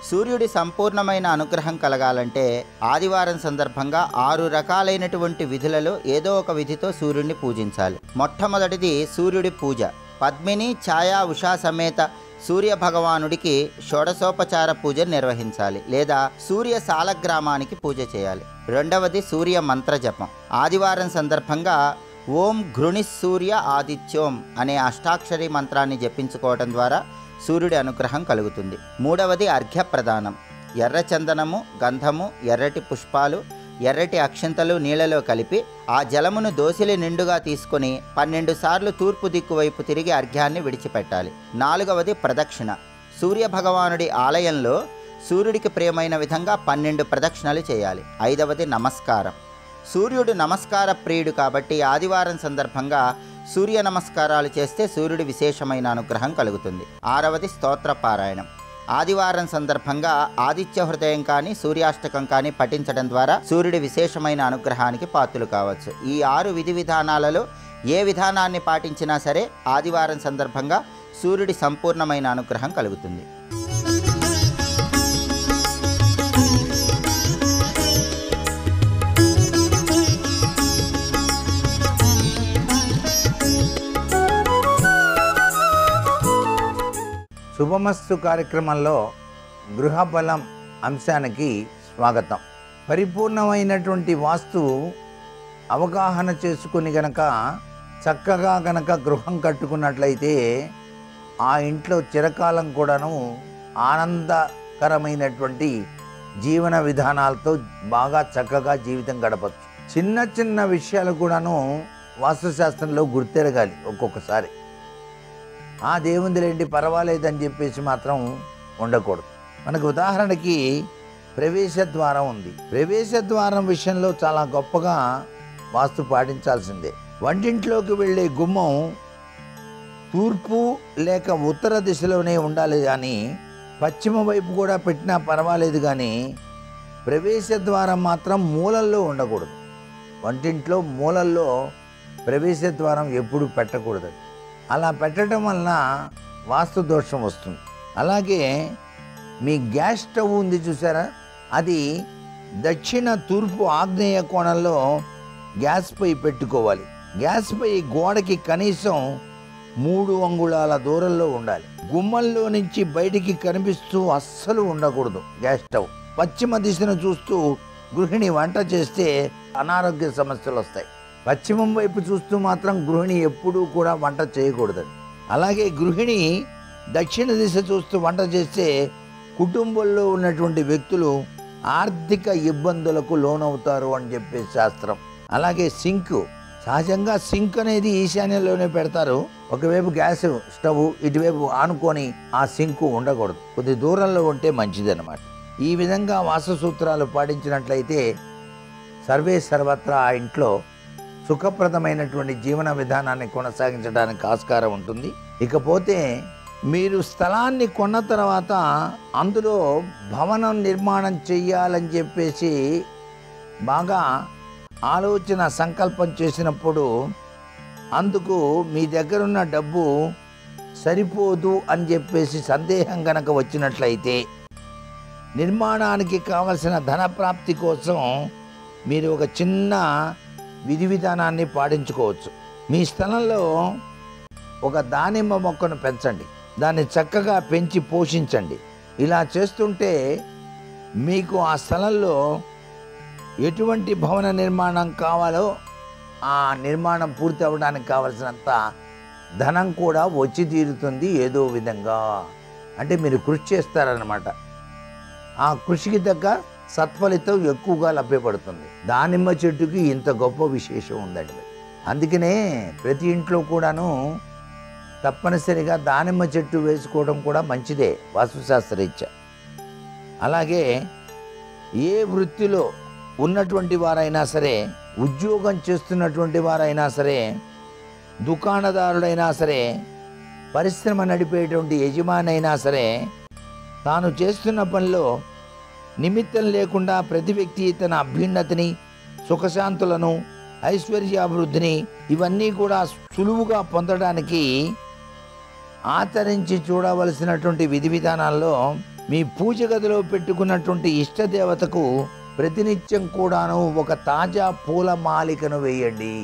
సూర్యుడి సంపూర్ణమైన అనుగ్రహం కలగాలంటే ఆదివారం సందర్భంగా 6 రకాలైనటువంటి విధులలో ఏదో ఒక విధితో సూర్యుడిని పూజించాలి. మొట్టమొదటిది సూర్యుడి పూజ. పద్మిని ఛాయా ఉషా సమేత సూర్య భగవానుడికి షోడశోపచార పూజ నిర్వహించాలి, లేదా సూర్య సాలగ్రామానికి పూజ చేయాలి. రెండవది సూర్య మంత్ర జపం. ఆదివారం సందర్భంగా ఓం ఘృణిసూర్య ఆదిత్యోం అనే అష్టాక్షరి మంత్రాన్ని జపించుకోవడం ద్వారా సూర్యుడి అనుగ్రహం కలుగుతుంది. మూడవది అర్ఘ్య ప్రదానం. ఎర్ర చందనము, గంధము, ఎర్రటి పుష్పాలు, ఎర్రటి అక్షంతలు నీళ్లలో కలిపి ఆ జలమును దోసిలి నిండుగా తీసుకొని 12 సార్లు తూర్పు దిక్కు వైపు తిరిగి అర్ఘ్యాన్ని విడిచిపెట్టాలి. నాలుగవది ప్రదక్షిణ. సూర్య భగవానుడి ఆలయంలో సూర్యుడికి ప్రియమైన విధంగా 12 ప్రదక్షిణలు చేయాలి. ఐదవది నమస్కారం. సూర్యుడు నమస్కార ప్రియుడు కాబట్టి ఆదివారం సందర్భంగా సూర్య నమస్కారాలు చేస్తే సూర్యుడి విశేషమైన అనుగ్రహం కలుగుతుంది. ఆరవది స్తోత్ర పారాయణం. ఆదివారం సందర్భంగా ఆదిత్య హృదయం కానీ సూర్యాష్టకం కానీ పఠించడం ద్వారా సూర్యుడి విశేషమైన అనుగ్రహానికి పాత్రులు కావచ్చు. ఈ 6 విధి విధానాలలో ఏ విధానాన్ని పాటించినా సరే ఆదివారం సందర్భంగా సూర్యుడి సంపూర్ణమైన అనుగ్రహం కలుగుతుంది. శుభమస్తు కార్యక్రమంలో గృహబలం అంశానికి స్వాగతం. పరిపూర్ణమైనటువంటి వాస్తు అవగాహన చేసుకుని గనక చక్కగా గనక గృహం కట్టుకున్నట్లయితే ఆ ఇంట్లో చిరకాలం కూడాను ఆనందకరమైనటువంటి జీవన విధానాలతో బాగా చక్కగా జీవితం గడపచ్చు. చిన్న చిన్న విషయాలు కూడాను వాస్తుశాస్త్రంలో గుర్తెరగాలి. ఒక్కొక్కసారి ఆ దేవుందిలేంటి పర్వాలేదని చెప్పేసి మాత్రం ఉండకూడదు. మనకు ఉదాహరణకి ప్రవేశ ద్వారం ఉంది. ప్రవేశ ద్వారం విషయంలో చాలా గొప్పగా వాస్తు పాటించాల్సిందే. వంటింట్లోకి వెళ్ళే గుమ్మం తూర్పు లేక ఉత్తర దిశలోనే ఉండాలి, కానీ పశ్చిమ వైపు కూడా పెట్టినా పర్వాలేదు, కానీ ప్రవేశ ద్వారం మాత్రం మూలల్లో ఉండకూడదు. వంటింట్లో మూలల్లో ప్రవేశ ద్వారం ఎప్పుడు పెట్టకూడదు. అలా పెట్టడం వలన వాస్తు దోషం వస్తుంది. అలాగే మీ గ్యాస్ స్టవ్ ఉంది చూసారా, అది దక్షిణ తూర్పు ఆగ్నేయ కోణంలో గ్యాస్ పొయ్యి పెట్టుకోవాలి. గ్యాస్ పొయ్యి గోడకి కనీసం 3 అంగుళాల దూరంలో ఉండాలి. గుమ్మంలో నుంచి బయటికి కనిపిస్తూ అస్సలు ఉండకూడదు గ్యాస్ స్టవ్. పశ్చిమ దిశను చూస్తూ గృహిణి వంట చేస్తే అనారోగ్య సమస్యలు వస్తాయి. పశ్చిమం వైపు చూస్తూ మాత్రం గృహిణి ఎప్పుడూ కూడా వంట చేయకూడదు. అలాగే గృహిణి దక్షిణ దిశ చూస్తూ వంట చేస్తే కుటుంబంలో ఉన్నటువంటి వ్యక్తులు ఆర్థిక ఇబ్బందులకు లోనవుతారు అని చెప్పే శాస్త్రం. అలాగే సింక్, సహజంగా సింక్ అనేది ఈశాన్యంలోనే పెడతారు. ఒకవైపు గ్యాస్ స్టవ్, ఇటువైపు ఆనుకొని ఆ సింక్ ఉండకూడదు, కొద్ది దూరంలో ఉంటే మంచిదన్నమాట. ఈ విధంగా వాస్తు సూత్రాలు పాటించినట్లయితే సర్వే సర్వత్రా ఆ ఇంట్లో సుఖప్రదమైనటువంటి జీవన విధానాన్ని కొనసాగించడానికి ఆస్కారం ఉంటుంది. ఇకపోతే మీరు స్థలాన్ని కొన్న తర్వాత అందులో భవనం నిర్మాణం చెయ్యాలని చెప్పేసి బాగా ఆలోచన సంకల్పం చేసినప్పుడు అందుకు మీ దగ్గరున్న డబ్బు సరిపోదు అని చెప్పేసి సందేహం గనక వచ్చినట్లయితే నిర్మాణానికి కావలసిన ధనప్రాప్తి కోసం మీరు ఒక చిన్న విధి విధానాన్ని పాటించుకోవచ్చు. మీ స్థలంలో ఒక దానిమ్మ మొక్కను పెంచండి, దాన్ని చక్కగా పెంచి పోషించండి. ఇలా చేస్తుంటే మీకు ఆ స్థలంలో ఎటువంటి భవన నిర్మాణం కావాలో ఆ నిర్మాణం పూర్తి అవ్వడానికి కావలసినంత ధనం కూడా వచ్చి తీరుతుంది ఏదో విధంగా. అంటే మీరు కృషి చేస్తారన్నమాట. ఆ కృషికి తగ్గ సత్ఫలితం ఎక్కువగా లభ్యపడుతుంది. దానిమ్మ చెట్టుకి ఇంత గొప్ప విశేషం ఉందండి. అందుకనే ప్రతి ఇంట్లో కూడాను తప్పనిసరిగా దానిమ్మ చెట్టు వేసుకోవడం కూడా మంచిదే వాస్తుశాస్త్రరీత్యా. అలాగే ఏ వృత్తిలో ఉన్నటువంటి వారైనా సరే, ఉద్యోగం చేస్తున్నటువంటి వారైనా సరే, దుకాణదారుడైనా సరే, పరిశ్రమ నడిపేటువంటి యజమాని అయినా సరే, తాను చేస్తున్న పనిలో నిమిత్తం లేకుండా ప్రతి వ్యక్తి తన అభ్యున్నతిని, సుఖశాంతులను, ఐశ్వర్యాభివృద్ధిని ఇవన్నీ కూడా సులువుగా పొందడానికి ఆచరించి చూడవలసినటువంటి విధి విధానాల్లో మీ పూజ గదిలో పెట్టుకున్నటువంటి ఇష్టదేవతకు ప్రతినిత్యం కూడాను ఒక తాజా పూల మాలికను వేయండి.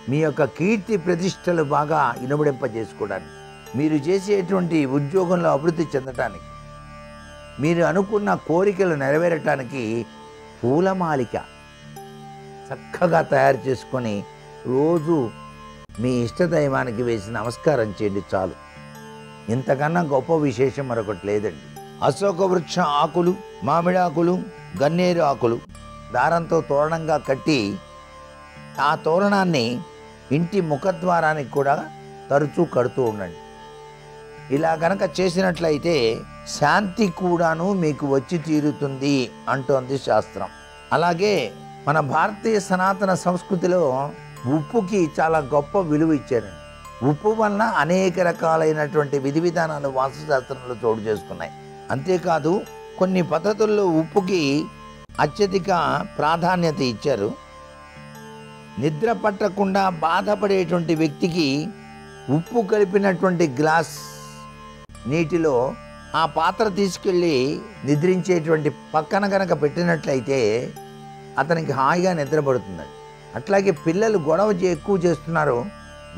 మీ యొక్క కీర్తి ప్రతిష్టలు బాగా ఇనుమడింపజేసుకోవడానికి, మీరు చేసేటువంటి ఉద్యోగంలో అభివృద్ధి చెందటానికి, మీరు అనుకున్న కోరికలు నెరవేరటానికి పూలమాలిక చక్కగా తయారు చేసుకొని రోజు మీ ఇష్టదైవానికి వేసి నమస్కారం చేయండి చాలు. ఇంతకన్నా గొప్ప విశేషం మరొకటి లేదండి. అశోక వృక్ష ఆకులు, మామిడాకులు, గన్నేరు ఆకులు దారంతో తోరణంగా కట్టి ఆ తోరణాన్ని ఇంటి ముఖద్వారానికి కూడా తరచూ కడుతూ ఉండండి. ఇలా గనక చేసినట్లయితే శాంతి కూడాను మీకు వచ్చి తీరుతుంది అంటోంది శాస్త్రం. అలాగే మన భారతీయ సనాతన సంస్కృతిలో ఉప్పుకి చాలా గొప్ప విలువ ఇచ్చారండి. ఉప్పు వలన అనేక రకాలైనటువంటి విధి విధానాలు వాస్తుశాస్త్రంలో చోటు చేసుకున్నాయి. అంతేకాదు కొన్ని పద్ధతుల్లో ఉప్పుకి అత్యధిక ప్రాధాన్యత ఇచ్చారు. నిద్ర పట్టకుండా బాధపడేటువంటి వ్యక్తికి ఉప్పు కలిపినటువంటి గ్లాస్ నీటిలో ఆ పాత్ర తీసుకెళ్ళి నిద్రించేటువంటి పక్కన కనుక పెట్టినట్లయితే అతనికి హాయిగా నిద్రపడుతుందండి. అట్లాగే పిల్లలు గొడవ ఎక్కువ చేస్తున్నారు,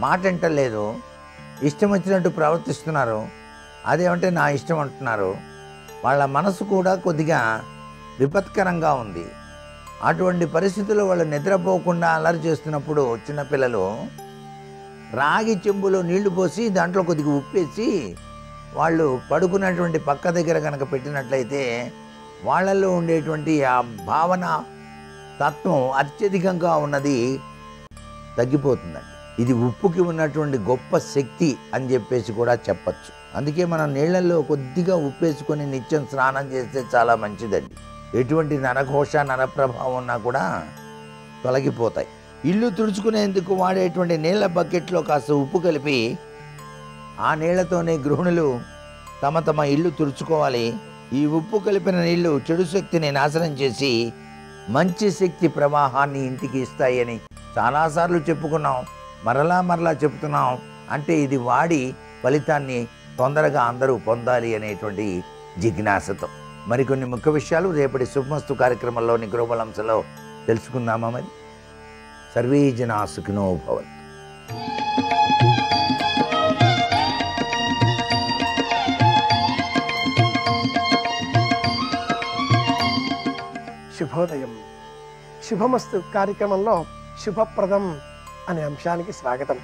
మాట వింటలేదు, ఇష్టం వచ్చినట్టు ప్రవర్తిస్తున్నారు, అదేమంటే నా ఇష్టం అంటున్నారు, వాళ్ళ మనసు కూడా కొద్దిగా విపత్కరంగా ఉంది. అటువంటి పరిస్థితుల్లో వాళ్ళు నిద్రపోకుండా అల్లరి చేస్తున్నప్పుడు చిన్నపిల్లలు రాగి చెంబులో నీళ్లు పోసి దాంట్లో కొద్దిగా ఉప్పేసి వాళ్ళు పడుకున్నటువంటి పక్క దగ్గర కనుక పెట్టినట్లయితే వాళ్ళల్లో ఉండేటువంటి ఆ భావన తత్వం అత్యధికంగా ఉన్నది తగ్గిపోతుందండి. ఇది ఉప్పుకి ఉన్నటువంటి గొప్ప శక్తి అని చెప్పేసి కూడా చెప్పచ్చు. అందుకే మనం నీళ్లలో కొద్దిగా ఉప్పేసుకొని నిత్యం స్నానం చేస్తే చాలా మంచిదండి. ఎటువంటి నరఘోష నరప్రభావం ఉన్నా కూడా తొలగిపోతాయి. ఇల్లు తుడుచుకునేందుకు వాడేటువంటి నీళ్ల బకెట్లో కాస్త ఉప్పు కలిపి ఆ నీళ్లతోనే గృహిణులు తమ తమ ఇల్లు తుడుచుకోవాలి. ఈ ఉప్పు కలిపిన నీళ్లు చెడు శక్తిని నాశనం చేసి మంచి శక్తి ప్రవాహాన్ని ఇంటికి ఇస్తాయని చాలాసార్లు చెప్పుకున్నాం, మరలా చెప్తున్నాం. అంటే ఇది వాడి ఫలితాన్ని తొందరగా అందరూ పొందాలి అనేటువంటి జిజ్ఞాసతో మరికొన్ని ముఖ్య విషయాలు రేపటి శుభమస్తు కార్యక్రమంలోని గృహబలంశలో తెలుసుకుందామా? మరి సర్వే జనా సుఖినో భవంతు. శుభోదయం. శుభమస్తు కార్యక్రమంలో శుభప్రదం అనే అంశానికి స్వాగతం.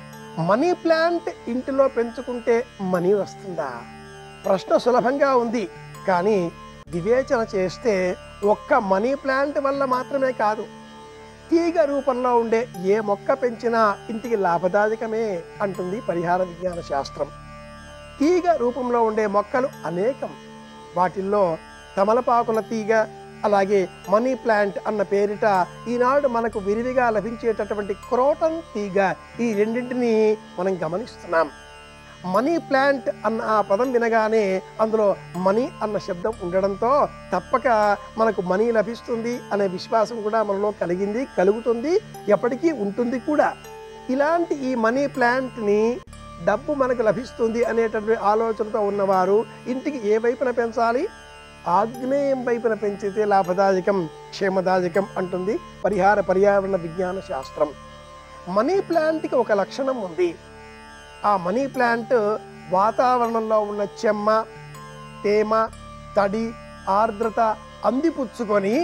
మనీ ప్లాంట్ ఇంటిలో పెంచుకుంటే మనీ వస్తుందా? ప్రశ్న సులభంగా ఉంది, కానీ వివేచన చేస్తే ఒక్క మనీ ప్లాంట్ వల్ల మాత్రమే కాదు, తీగ రూపంలో ఉండే ఏ మొక్క పెంచినా ఇంటికి లాభదాయకమే అంటుంది పరిహార విజ్ఞాన శాస్త్రం. తీగ రూపంలో ఉండే మొక్కలు అనేకం. వాటిల్లో తమలపాకుల తీగ, అలాగే మనీ ప్లాంట్ అన్న పేరిట ఈనాడు మనకు విరివిగా లభించేటటువంటి క్రోటన్ తీగ, ఈ రెండింటినీ మనం గమనిస్తున్నాం. మనీ ప్లాంట్ అన్న ఆ పదం వినగానే అందులో మనీ అన్న శబ్దం ఉండడంతో తప్పక మనకు మనీ లభిస్తుంది అనే విశ్వాసం కూడా మనలో కలుగుతుంది, ఎప్పటికీ ఉంటుంది కూడా. ఇలాంటి ఈ మనీ ప్లాంట్ని డబ్బు మనకు లభిస్తుంది అనేటటువంటి ఆలోచనతో ఉన్నవారు ఇంటికి ఏ వైపున పెంచాలి? ఆగ్నేయం వైపున పెంచితే లాభదాయకం, క్షేమదాయకం అంటుంది పర్యావరణ విజ్ఞాన శాస్త్రం. మనీ ప్లాంట్కి ఒక లక్షణం ఉంది. ఆ మనీ ప్లాంట్ వాతావరణంలో ఉన్న చెమ్మ, తేమ, తడి, ఆర్ద్రత అందిపుచ్చుకొని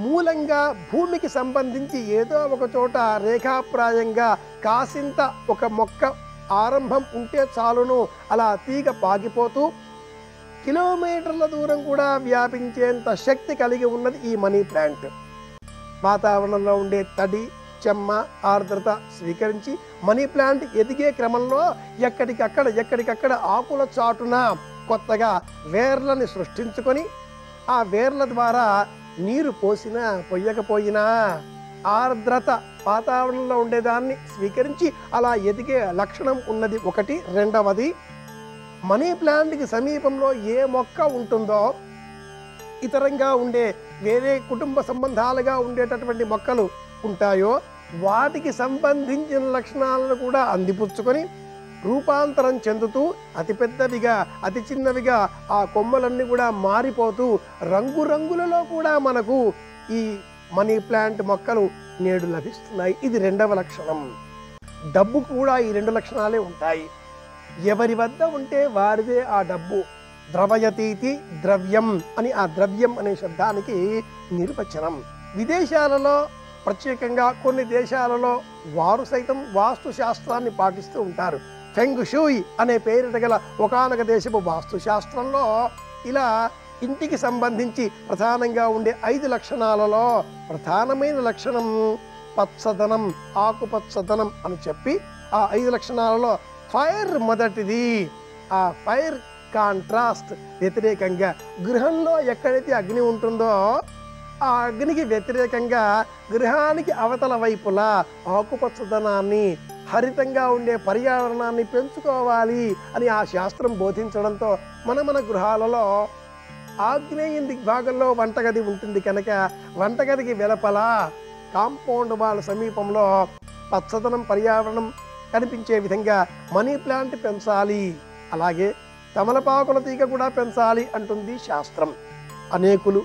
మూలంగా భూమికి సంబంధించి ఏదో ఒక చోట రేఖాప్రాయంగా కాసింత ఒక మొక్క ఆరంభం ఉంటే చాలును, అలా తీగ పాగిపోతూ కిలోమీటర్ల దూరం కూడా వ్యాపించేంత శక్తి కలిగి ఉన్నది ఈ మనీ ప్లాంట్. వాతావరణంలో ఉండే తడి, చెమ్మ ఆర్ద్రత స్వీకరించి మనీ ప్లాంట్ ఎదిగే క్రమంలో ఎక్కడికక్కడ ఆకుల చాటున కొత్తగా వేర్లని సృష్టించుకొని ఆ వేర్ల ద్వారా నీరు పోసినా పొయ్యకపోయినా ఆర్ద్రత వాతావరణంలో ఉండేదాన్ని స్వీకరించి అలా ఎదిగే లక్షణం ఉన్నది ఒకటి. రెండవది, మనీ ప్లాంట్కి సమీపంలో ఏ మొక్క ఉంటుందో ఇతరంగా ఉండే వేరే కుటుంబ సంబంధాలుగా ఉండేటటువంటి మొక్కలు ఉంటాయో వాటికి సంబంధించిన లక్షణాలను కూడా అందిపుచ్చుకొని రూపాంతరం చెందుతూ అతి పెద్దవిగా అతి చిన్నవిగా ఆ కొమ్మలన్నీ కూడా మారిపోతూ రంగురంగులలో కూడా మనకు ఈ మనీ ప్లాంట్ మొక్కలు నేడు లభిస్తున్నాయి. ఇది రెండవ లక్షణం. డబ్బు కూడా ఈ రెండు లక్షణాలే ఉంటాయి. ఎవరి వద్ద ఉంటే వారిదే ఆ డబ్బు. ద్రవయతీతి ద్రవ్యం అని ఆ ద్రవ్యం అనే శబ్దానికి నిర్వచనం. విదేశాలలో ప్రత్యేకంగా కొన్ని దేశాలలో వారు సైతం వాస్తు శాస్త్రాన్ని పాటిస్తూ ఉంటారు. ఫెంగ్ షూయ్ అనే పేరిట గల ఒకానొక దేశపు వాస్తు శాస్త్రంలో ఇలా ఇంటికి సంబంధించి ప్రధానంగా ఉండే 5 లక్షణాలలో ప్రధానమైన లక్షణం పచ్చదనం, ఆకుపచ్చదనం అని చెప్పి ఆ 5 లక్షణాలలో ఫైర్ మొదటిది. ఆ ఫైర్ కాంట్రాస్ట్ వ్యతిరేకంగా గృహంలో ఎక్కడైతే అగ్ని ఉంటుందో ఆ అగ్నికి వ్యతిరేకంగా గృహానికి అవతల వైపులా ఆకుపచ్చదనాన్ని, హరితంగా ఉండే పర్యావరణాన్ని పెంచుకోవాలి అని ఆ శాస్త్రం బోధించడంతో మన గృహాలలో ఆగ్నేయ దిగ్భాగంలో వంటగది ఉంటుంది కనుక వంటగదికి వెలుపల కాంపౌండ్ వాళ్ళ సమీపంలో పచ్చదనం పర్యావరణం కనిపించే విధంగా మనీ ప్లాంట్ పెంచాలి. అలాగే తమలపాకుల తీగ కూడా పెంచాలి అంటుంది శాస్త్రం. అనేకులు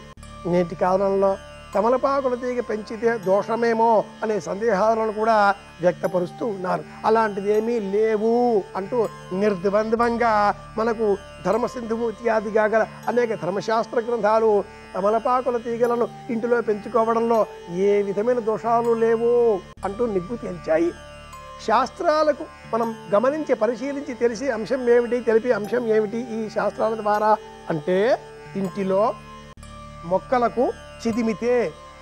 నేటి కాలంలో తమలపాకుల తీగ పెంచితే దోషమేమో అనే సందేహాలను కూడా వ్యక్తపరుస్తూ ఉన్నారు. అలాంటిది ఏమీ లేవు అంటూ నిర్ద్వంద్వంగా మనకు ధర్మసింధువు ఇత్యాదిగా గల అనేక ధర్మశాస్త్ర గ్రంథాలు తమలపాకుల తీగలను ఇంటిలో పెంచుకోవడంలో ఏ విధమైన దోషాలు లేవు అంటూ నిగ్గు తేల్చాయి. శాస్త్రాలకు మనం గమనించి పరిశీలించి తెలిసే అంశం ఏమిటి, తెలిపే అంశం ఏమిటి ఈ శాస్త్రాల ద్వారా అంటే ఇంటిలో మొక్కలకు చిదిమితే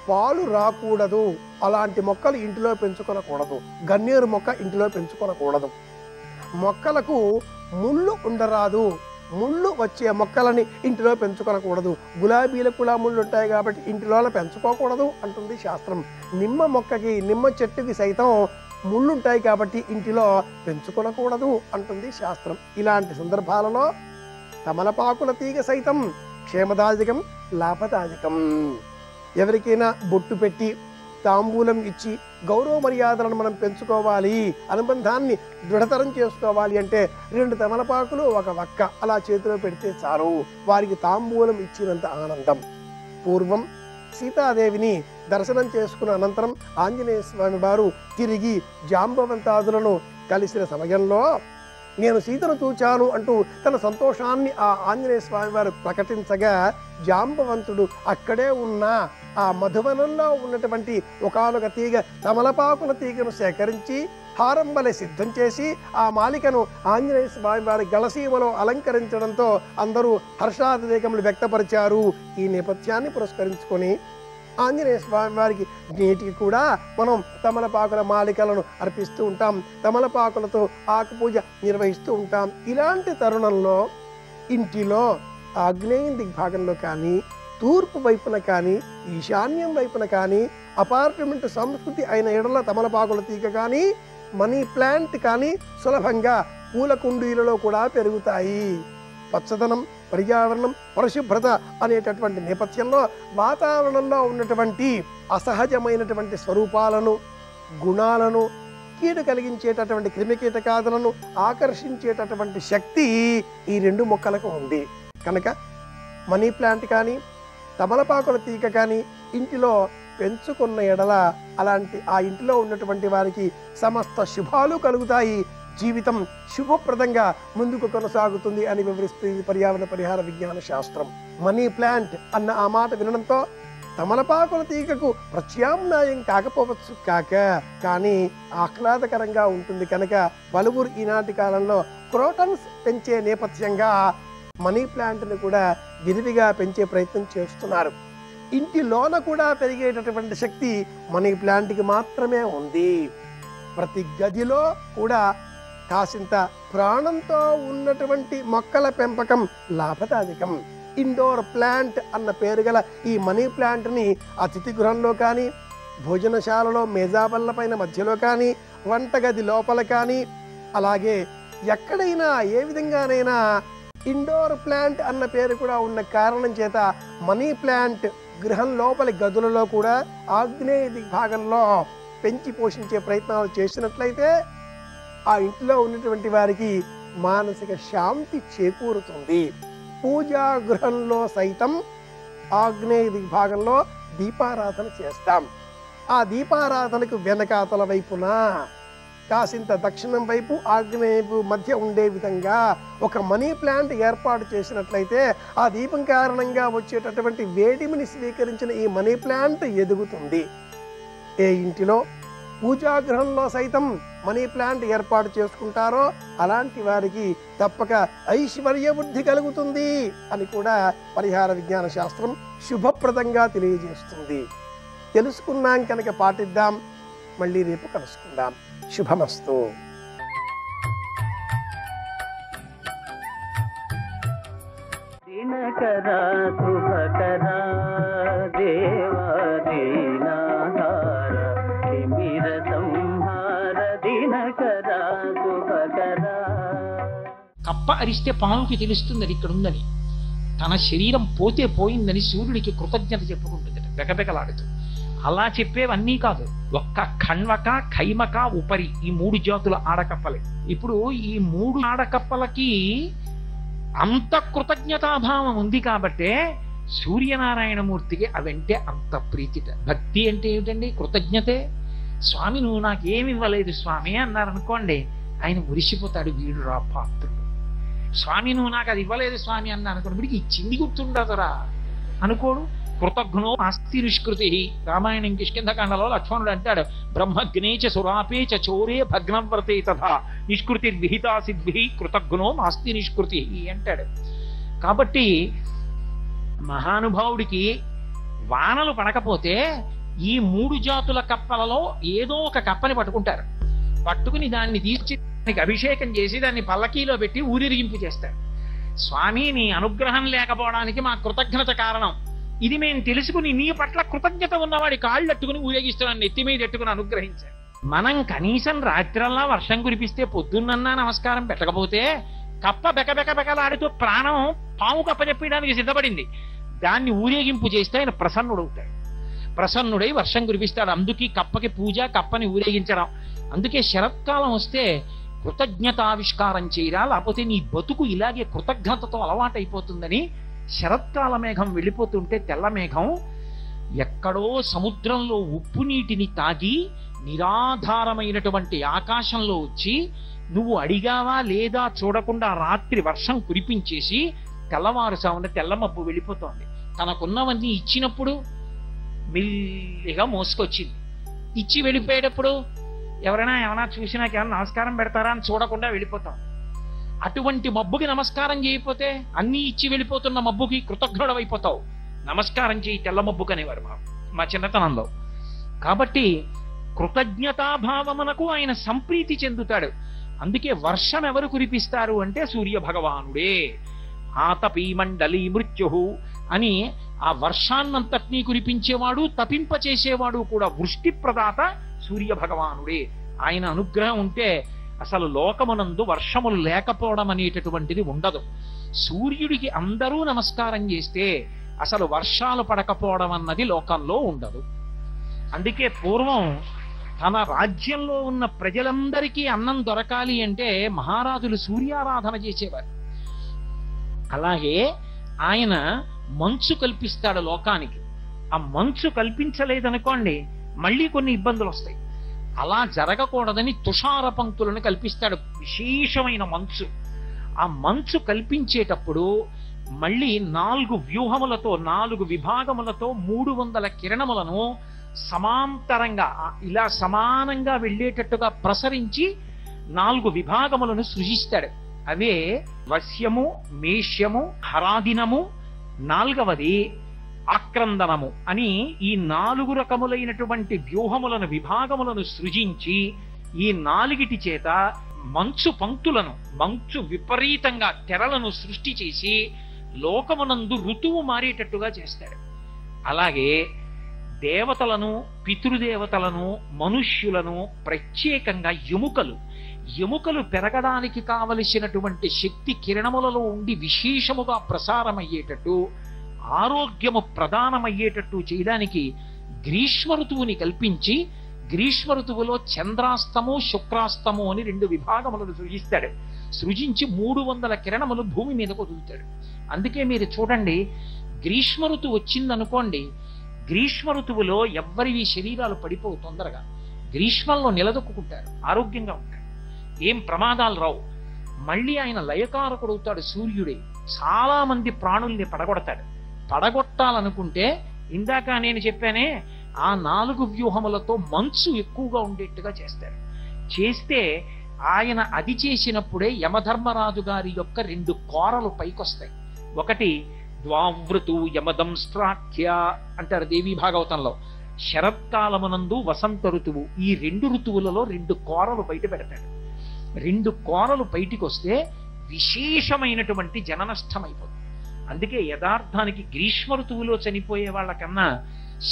పాలు రాకూడదు, అలాంటి మొక్కలు ఇంటిలో పెంచుకొనకూడదు. గన్నేరు మొక్క ఇంటిలో పెంచుకొనకూడదు. మొక్కలకు ముళ్ళు ఉండరాదు, ముళ్ళు వచ్చే మొక్కలని ఇంటిలో పెంచుకొనకూడదు. గులాబీలకు కూడా ముళ్ళు ఉంటాయి కాబట్టి ఇంటిలో పెంచుకోకూడదు అంటుంది శాస్త్రం. నిమ్మ మొక్కకి, నిమ్మ చెట్టుకి సైతం ముళ్ళుంటాయి కాబట్టి ఇంటిలో పెంచుకొనకూడదు అంటుంది శాస్త్రం. ఇలాంటి సందర్భాలలో తమలపాకుల తీగ సైతం క్షేమదాయకం, లాభదాయకం. ఎవరికైనా బొట్టు పెట్టి తాంబూలం ఇచ్చి గౌరవ మర్యాదలను మనం పెంచుకోవాలి, అనుబంధాన్ని దృఢతరం చేసుకోవాలి అంటే 2 తమలపాకులు 1 వక్క అలా చేతిలో పెడితే చాలు, వారికి తాంబూలం ఇచ్చినంత ఆనందం. పూర్వం సీతాదేవిని దర్శనం చేసుకున్న అనంతరం ఆంజనేయ స్వామి వారు తిరిగి జాంబవంతాదులను కలిసిన సమయంలో నేను సీతను చూచాను అంటూ తన సంతోషాన్ని ఆ ఆంజనేయ స్వామి వారు ప్రకటించగా జాంబవంతుడు అక్కడే ఉన్న ఆ మధువనంలో ఉన్నటువంటి ఒకానొక తీగ తమలపాకుల తీగను సేకరించి హారం వలె సిద్ధం చేసి ఆ మాలికను ఆంజనేయ స్వామి వారి గళసీమలో అలంకరించడంతో అందరూ హర్షాతిరేకములు వ్యక్తపరిచారు. ఈ నేపథ్యాన్ని పురస్కరించుకొని ఆంజనేయ స్వామి వారికి నేటికి కూడా మనం తమలపాకుల మాలికలను అర్పిస్తూ ఉంటాం, తమలపాకులతో ఆకుపూజ నిర్వహిస్తూ ఉంటాం. ఇలాంటి తరుణంలో ఇంటిలో ఆగ్నేయ దిగ్భాగంలో కానీ, తూర్పు వైపున కానీ, ఈశాన్యం వైపున కానీ అపార్ట్మెంట్ సంస్కృతి అయిన ఎడల తమలపాకుల తీగ కానీ, మనీ ప్లాంట్ కానీ సులభంగా పూల కుండీలలో కూడా పెరుగుతాయి. పచ్చదనం, పర్యావరణం, పరిశుభ్రత అనేటటువంటి నేపథ్యంలో వాతావరణంలో ఉన్నటువంటి అసహజమైనటువంటి స్వరూపాలను, గుణాలను, కీడు కలిగించేటటువంటి క్రిమికీటకాదులను ఆకర్షించేటటువంటి శక్తి ఈ 2 మొక్కలకు ఉంది. కనుక మనీ ప్లాంట్ కానీ, తమలపాకుల తీగ కానీ ఇంటిలో పెంచుకున్న ఎడల అలాంటి ఆ ఇంటిలో ఉన్నటువంటి వారికి సమస్త శుభాలు కలుగుతాయి, జీవితం శుభప్రదంగా ముందుకు కొనసాగుతుంది అని వివరిస్తుంది పర్యావరణ పరిహార విజ్ఞాన శాస్త్రం. మనీ ప్లాంట్ అన్న ఆ మాట వినడంతో తమలపాకుల తీగకు ప్రత్యామ్నాయం కాకపోవచ్చు కానీ ఆహ్లాదకరంగా ఉంటుంది కనుక పలువురు ఈనాటి కాలంలో క్రోటన్స్ పెంచే నేపథ్యంగా మనీ ప్లాంట్ని కూడా విరివిగా పెంచే ప్రయత్నం చేస్తున్నారు. ఇంటిలోన కూడా పెరిగేటటువంటి శక్తి మనీ ప్లాంట్కి మాత్రమే ఉంది. ప్రతి గదిలో కూడా కాసింత ప్రాణంతో ఉన్నటువంటి మొక్కల పెంపకం లాభదాయకం. ఇండోర్ ప్లాంట్ అన్న పేరు గల ఈ మనీ ప్లాంట్ని అతిథి గృహంలో కానీ, భోజనశాలలో మేజాబల్ల పైన మధ్యలో కానీ, వంటగది లోపల కానీ, అలాగే ఎక్కడైనా ఏ విధంగానైనా ఇండోర్ ప్లాంట్ అన్న పేరు కూడా ఉన్న కారణం చేత మనీ ప్లాంట్ గృహం లోపలి గదులలో కూడా ఆగ్నేయ దిగ్భాగంలో పెంచి పోషించే ప్రయత్నాలు చేసినట్లయితే ఆ ఇంట్లో ఉన్నటువంటి వారికి మానసిక శాంతి చేకూరుతుంది. పూజా గృహంలో సైతం ఆగ్నేయ దిగ్భాగంలో దీపారాధన చేస్తాం. ఆ దీపారాధనకు వెనకాతల వైపున కాసింత దక్షిణం వైపు ఆగ్నేయపు మధ్య ఉండే విధంగా ఒక మనీ ప్లాంట్ ఏర్పాటు చేసినట్లయితే ఆ దీపం కారణంగా వచ్చేటటువంటి వేడిమిని స్వీకరించిన ఈ మనీ ప్లాంట్ ఎదుగుతుంది. ఏ ఇంటిలో పూజాగృహంలో సైతం మనీ ప్లాంట్ ఏర్పాటు చేసుకుంటారో అలాంటి వారికి తప్పక ఐశ్వర్య వృద్ధి కలుగుతుంది అని కూడా పరిహార విజ్ఞాన శాస్త్రం శుభప్రదంగా తెలియజేస్తుంది. తెలుసుకున్నాం కనుక పాటిద్దాం. మళ్ళీ రేపు కలుసుకుందాం. శుభమస్తు. దినకరా శుభకరా దేవా దీనాధార తిమిర సంహార దినకరా శుభకరా. కప్ప అరిస్తే పాముకి తెలుస్తుంది అది ఇక్కడ ఉందని. తన శరీరం పోతే పోయిందని సూర్యుడికి కృతజ్ఞత చెప్పుకుంటుంది బెకబెకలాడుతూ. అలా చెప్పేవన్నీ కాదు, ఒక్క ఖణ్వక, ఖైమక, ఉపరి ఈ 3 జాతుల ఆడకప్పలే. ఇప్పుడు ఈ 3 ఆడకప్పలకి అంత కృతజ్ఞతాభావం ఉంది కాబట్టే సూర్యనారాయణమూర్తికి అవంటే అంత ప్రీతిట. భక్తి అంటే ఏమిటండి? కృతజ్ఞతే. స్వామి నువ్వు నాకేమి ఇవ్వలేదు స్వామి అన్నారనుకోండి, ఆయన మురిసిపోతాడు, వీడు రా పాత్రుడు. స్వామి నువ్వు నాకు అది ఇవ్వలేదు స్వామి అన్నా అనుకోండి, వీడికి ఇచ్చింది గుర్తుండదురా అనుకోడు. కృతజ్ఞో నాస్తి నిష్కృతి. రామాయణం కిష్కింధకాండలో లక్ష్మణుడు అంటాడు, బ్రహ్మగ్నేచ సురాపేచ చోరే భగ్నవ్రతే తథా నిష్కృతి విహితా సిద్భి కృతజ్ఞో నాస్తి నిష్కృతి అంటాడు. కాబట్టి మహానుభావుడికి వానలు పడకపోతే ఈ 3 జాతుల కప్పలలో ఏదో ఒక కప్పని పట్టుకుంటారు. పట్టుకుని దాన్ని తీర్చి దానికి అభిషేకం చేసి దాన్ని పల్లకీలో పెట్టి ఊరిరిగింపు చేస్తారు. స్వామి నీ అనుగ్రహం లేకపోవడానికి మా కృతజ్ఞత కారణం, ఇది మేము తెలుసుకుని నీ పట్ల కృతజ్ఞత ఉన్నవాడి కాళ్ళట్టుకుని ఊరేగిస్తున్నాను, నెత్తి మీద ఎట్టుకుని అనుగ్రహించాడు. మనం కనీసం రాత్రల్లా వర్షం కురిపిస్తే పొద్దున్నన్నా నమస్కారం పెట్టకపోతే కప్ప బెకబెకబెకలాడుతూ ప్రాణం పాము కప్ప చెప్పడానికి సిద్ధపడింది. దాన్ని ఊరేగింపు చేస్తే ఆయన ప్రసన్నుడవుతాడు. ప్రసన్నుడై వర్షం కురిపిస్తాడు. అందుకే కప్పకి పూజ, కప్పని ఊరేగించడం. అందుకే శరత్కాలం వస్తే కృతజ్ఞతావిష్కారం చేయరా, లేకపోతే నీ బతుకు ఇలాగే కృతజ్ఞతతో అలవాటైపోతుందని శరత్కాల మేఘం వెళ్ళిపోతుంటే తెల్ల మేఘం ఎక్కడో సముద్రంలో ఉప్పు నీటిని తాగి నిరాధారమైనటువంటి ఆకాశంలో వచ్చి నువ్వు అడిగావా లేదా చూడకుండా రాత్రి వర్షం కురిపించేసి తెల్లవారుసామున తెల్ల మబ్బు వెళ్ళిపోతోంది. తనకున్నవన్నీ ఇచ్చినప్పుడు మెల్లిగా మోసుకొచ్చింది. ఇచ్చి వెళ్ళిపోయేటప్పుడు ఎవరైనా చూసినాక ఏమన్నా నమస్కారం పెడతారా అని చూడకుండా వెళ్ళిపోతాం. అటువంటి మబ్బుకి నమస్కారం చేయకపోతే అన్నీ ఇచ్చి వెళ్ళిపోతున్న మబ్బుకి కృతజ్ఞుడవైపోతావు. నమస్కారం చేయి తెల్ల మబ్బుకు అనేవారు మా చిన్నతనంలో. కాబట్టి కృతజ్ఞతాభావమునకు ఆయన సంప్రీతి చెందుతాడు. అందుకే వర్షం ఎవరు కురిపిస్తారు అంటే సూర్య భగవానుడే. ఆతపీ మండలీ మృత్యు అని ఆ వర్షాన్నంతటినీ కురిపించేవాడు, తపింపచేసేవాడు కూడా వృష్టి ప్రదాత సూర్య భగవానుడే. ఆయన అనుగ్రహం ఉంటే అసలు లోకమునందు వర్షములు లేకపోవడం అనేటటువంటిది ఉండదు. సూర్యుడికి అందరూ నమస్కారం చేస్తే అసలు వర్షాలు పడకపోవడం అన్నది లోకంలో ఉండదు. అందుకే పూర్వం తన రాజ్యంలో ఉన్న ప్రజలందరికీ అన్నం దొరకాలి అంటే మహారాజులు సూర్యారాధన చేసేవారు. అలాగే ఆయన మంచు కల్పిస్తాడు లోకానికి. ఆ మంచు కల్పించలేదనుకోండి మళ్ళీ కొన్ని ఇబ్బందులు వస్తాయి. అలా జరగకూడదని తుషార పంక్తులను కల్పిస్తాడు, విశేషమైన మంచు. ఆ మంచు కల్పించేటప్పుడు మళ్ళీ 4 వ్యూహములతో 4 విభాగములతో 300 కిరణములను సమాంతరంగా ఇలా సమానంగా వెళ్ళేటట్టుగా ప్రసరించి 4 విభాగములను సృజిస్తాడు. అవే వశ్యము, మేష్యము, హరాదినము, 4వది ఆక్రందనము అని ఈ 4 రకములైనటువంటి వ్యూహములను విభాగములను సృజించి ఈ 4 చేత మంచు పంక్తులను మంచు విపరీతంగా తెరలను సృష్టి చేసి లోకమునందు ఋతువు మారేటట్టుగా చేస్తాడు. అలాగే దేవతలను పితృదేవతలను మనుష్యులను ప్రత్యేకంగా ఎముకలు పెరగడానికి కావలసినటువంటి శక్తి కిరణములలో ఉండి విశేషముగా ప్రసారమయ్యేటట్టు ఆరోగ్యము ప్రదానమయ్యేటట్టు చేయడానికి గ్రీష్మ ఋతువుని కల్పించి గ్రీష్మ ఋతువులో చంద్రాస్తము శుక్రాస్తము అని 2 విభాగములను సృజిస్తాడు. సృజించి 300 కిరణములు భూమి మీదకు వదులుతాడు. అందుకే మీరు చూడండి, గ్రీష్మ ఋతువు వచ్చిందనుకోండి, గ్రీష్మ ఋతువులో ఎవ్వరివి శరీరాలు పడిపోవు తొందరగా. గ్రీష్మంలో నిలదొక్కుంటారు, ఆరోగ్యంగా ఉంటారు, ఏం ప్రమాదాలు రావు. మళ్ళీ ఆయన లయకారకుడు అవుతాడు సూర్యుడే. చాలా మంది ప్రాణుల్ని పడగొట్టాలనుకుంటే ఇందాక నేను చెప్పానే ఆ 4 వ్యూహములతో మంచు ఎక్కువగా ఉండేట్టుగా చేస్తే ఆయన అది చేసినప్పుడే యమధర్మరాజు గారి యొక్క 2 కోరలు పైకొస్తాయి. ఒకటి ద్వావృతు యమదంస్ట్రాఖ్య అంటారు దేవీ భాగవతంలో. శరత్కాలమునందు వసంత ఋతువు, ఈ 2 ఋతువులలో 2 కోరలు బయట పెడతాడు. 2 కోరలు బయటికి వస్తే విశేషమైనటువంటి జననష్టం అయిపోతుంది. అందుకే యథార్థానికి గ్రీష్మ ఋతువులో చనిపోయే వాళ్ళకన్నా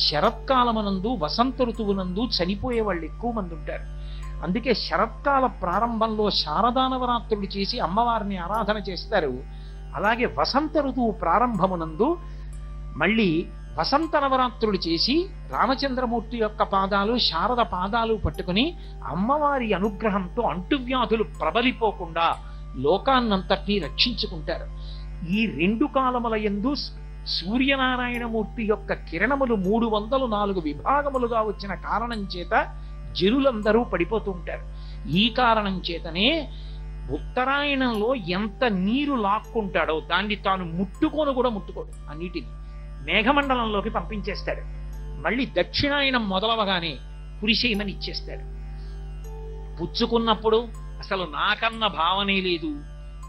శరత్కాలమునందు వసంత ఋతువునందు చనిపోయే వాళ్ళు ఎక్కువ మంది ఉంటారు. అందుకే శరత్కాల ప్రారంభంలో శారదానవరాత్రులు చేసి అమ్మవారిని ఆరాధన చేస్తారు. అలాగే వసంత ఋతువు ప్రారంభమునందు మళ్ళీ వసంత నవరాత్రులు చేసి రామచంద్రమూర్తి యొక్క పాదాలు శారద పాదాలు పట్టుకుని అమ్మవారి అనుగ్రహంతో అంటువ్యాధులు ప్రబలిపోకుండా లోకాన్నంతటినీ రక్షించుకుంటారు. ఈ 2 కాలముల యందు సూర్యనారాయణమూర్తి యొక్క కిరణములు 304 విభాగములుగా వచ్చిన కారణం చేత జనులందరూ పడిపోతూ ఉంటారు. ఈ కారణం చేతనే ఉత్తరాయణంలో ఎంత నీరు లాక్కుంటాడో దాన్ని తాను ముట్టుకోడు. ఆ నీటిని మేఘమండలంలోకి పంపించేస్తాడు. మళ్ళీ దక్షిణాయనం మొదలవగానే కురిసేయమని ఇచ్చేస్తాడు. పుచ్చుకున్నప్పుడు అసలు నాకన్న భావనే లేదు,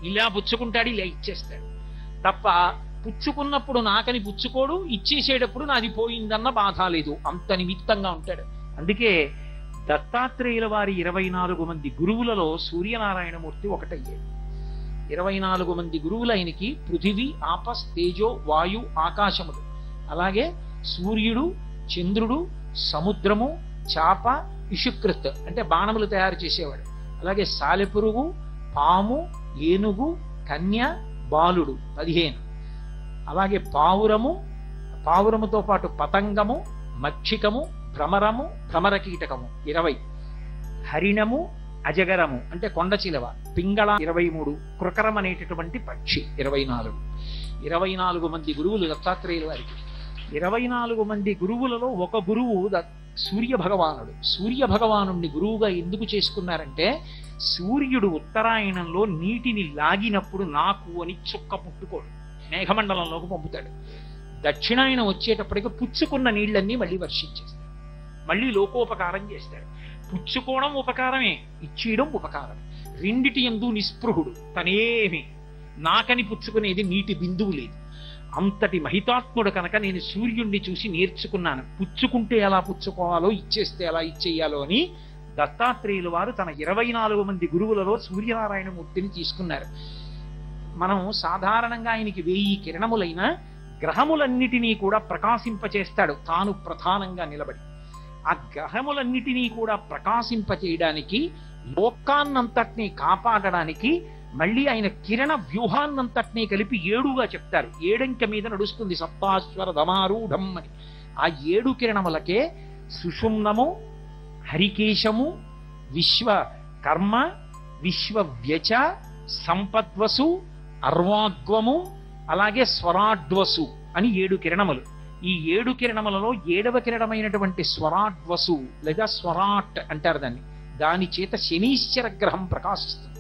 ఇలా పుచ్చుకుంటాడు, ఇలా ఇచ్చేస్తాడు తప్ప పుచ్చుకున్నప్పుడు నాకని పుచ్చుకోడు, ఇచ్చేసేటప్పుడు నాది పోయిందన్న బాధ లేదు. అంత నిమిత్తంగా ఉంటాడు. అందుకే దత్తాత్రేయుల వారి 24 మంది గురువులలో సూర్యనారాయణమూర్తి ఒకటయ్యాడు. 24 మంది గురువులు ఆయనకి పృథివీ, ఆపస్, తేజో, వాయు, ఆకాశములు. అలాగే సూర్యుడు, చంద్రుడు, సముద్రము, చాప, ఇషుకృత్ అంటే బాణములు తయారు చేసేవాడు. అలాగే సాలెపురుగు, పాము, ఏనుగు, కన్య, బాలుడు 15. అలాగే పావురముతో పాటు పతంగము, మక్షికము, భ్రమరము, భ్రమరకీటకము 20. హరిణము, అజగరము అంటే కొండ చిలవ, పింగళ 23, కృకరం అనేటటువంటి పక్షి 24. 24 మంది గురువులు దత్తాత్రేయుల వారికి. 24 మంది గురువులలో ఒక గురువు సూర్య భగవానుడు. సూర్య భగవానుడిని గురువుగా ఎందుకు చేసుకున్నారంటే సూర్యుడు ఉత్తరాయణంలో నీటిని లాగినప్పుడు నాకు అని చుక్క పుట్టుకోడు, మేఘమండలంలోకి పంపుతాడు. దక్షిణాయనం వచ్చేటప్పటికి పుచ్చుకున్న నీళ్లన్నీ మళ్ళీ వర్షించేస్తాడు, మళ్ళీ లోకోపకారం చేస్తాడు. పుచ్చుకోవడం ఉపకారమే, ఇచ్చేయడం ఉపకారం. రెండిటి యందు నిస్పృహుడు. తనేమి నాకని పుచ్చుకునేది నీటి బిందువు లేదు. అంతటి మహితాత్ముడు కనుక నేను సూర్యుడిని చూసి నేర్చుకున్నాను. పుచ్చుకుంటే ఎలా పుచ్చుకోవాలో, ఇచ్చేస్తే ఎలా ఇచ్చేయాలో అని దత్తాత్రేయుల వారు తన 24 మంది గురువులలో సూర్యనారాయణమూర్తిని తీసుకున్నారు. మనం సాధారణంగా ఆయనకి 1000 కిరణములైన గ్రహములన్నిటినీ కూడా ప్రకాశింపచేస్తాడు తాను ప్రధానంగా నిలబడి. ఆ గ్రహములన్నిటినీ కూడా ప్రకాశింపచేయడానికి, లోకాన్నంతటినీ కాపాడడానికి మళ్ళీ ఆయన కిరణ వ్యూహాన్నంతటినీ కలిపి 7గా చెప్తారు. 7 అంకె మీద నడుస్తుంది సప్తాశ్వర ధమారూఢం అని. ఆ 7 కిరణములకే సుషుమ్నము, హరికేశము, విశ్వకర్మ, విశ్వవ్యచ, సంపద్వసు, అర్వాగ్వము, అలాగే స్వరాడ్వసు అని 7 కిరణములు. ఈ 7 కిరణములలో 7వ కిరణమైనటువంటి స్వరాడ్వసు లేదా స్వరాట్ అంటారు దాన్ని. దాని చేత శనీశ్వర గ్రహం ప్రకాశిస్తుంది.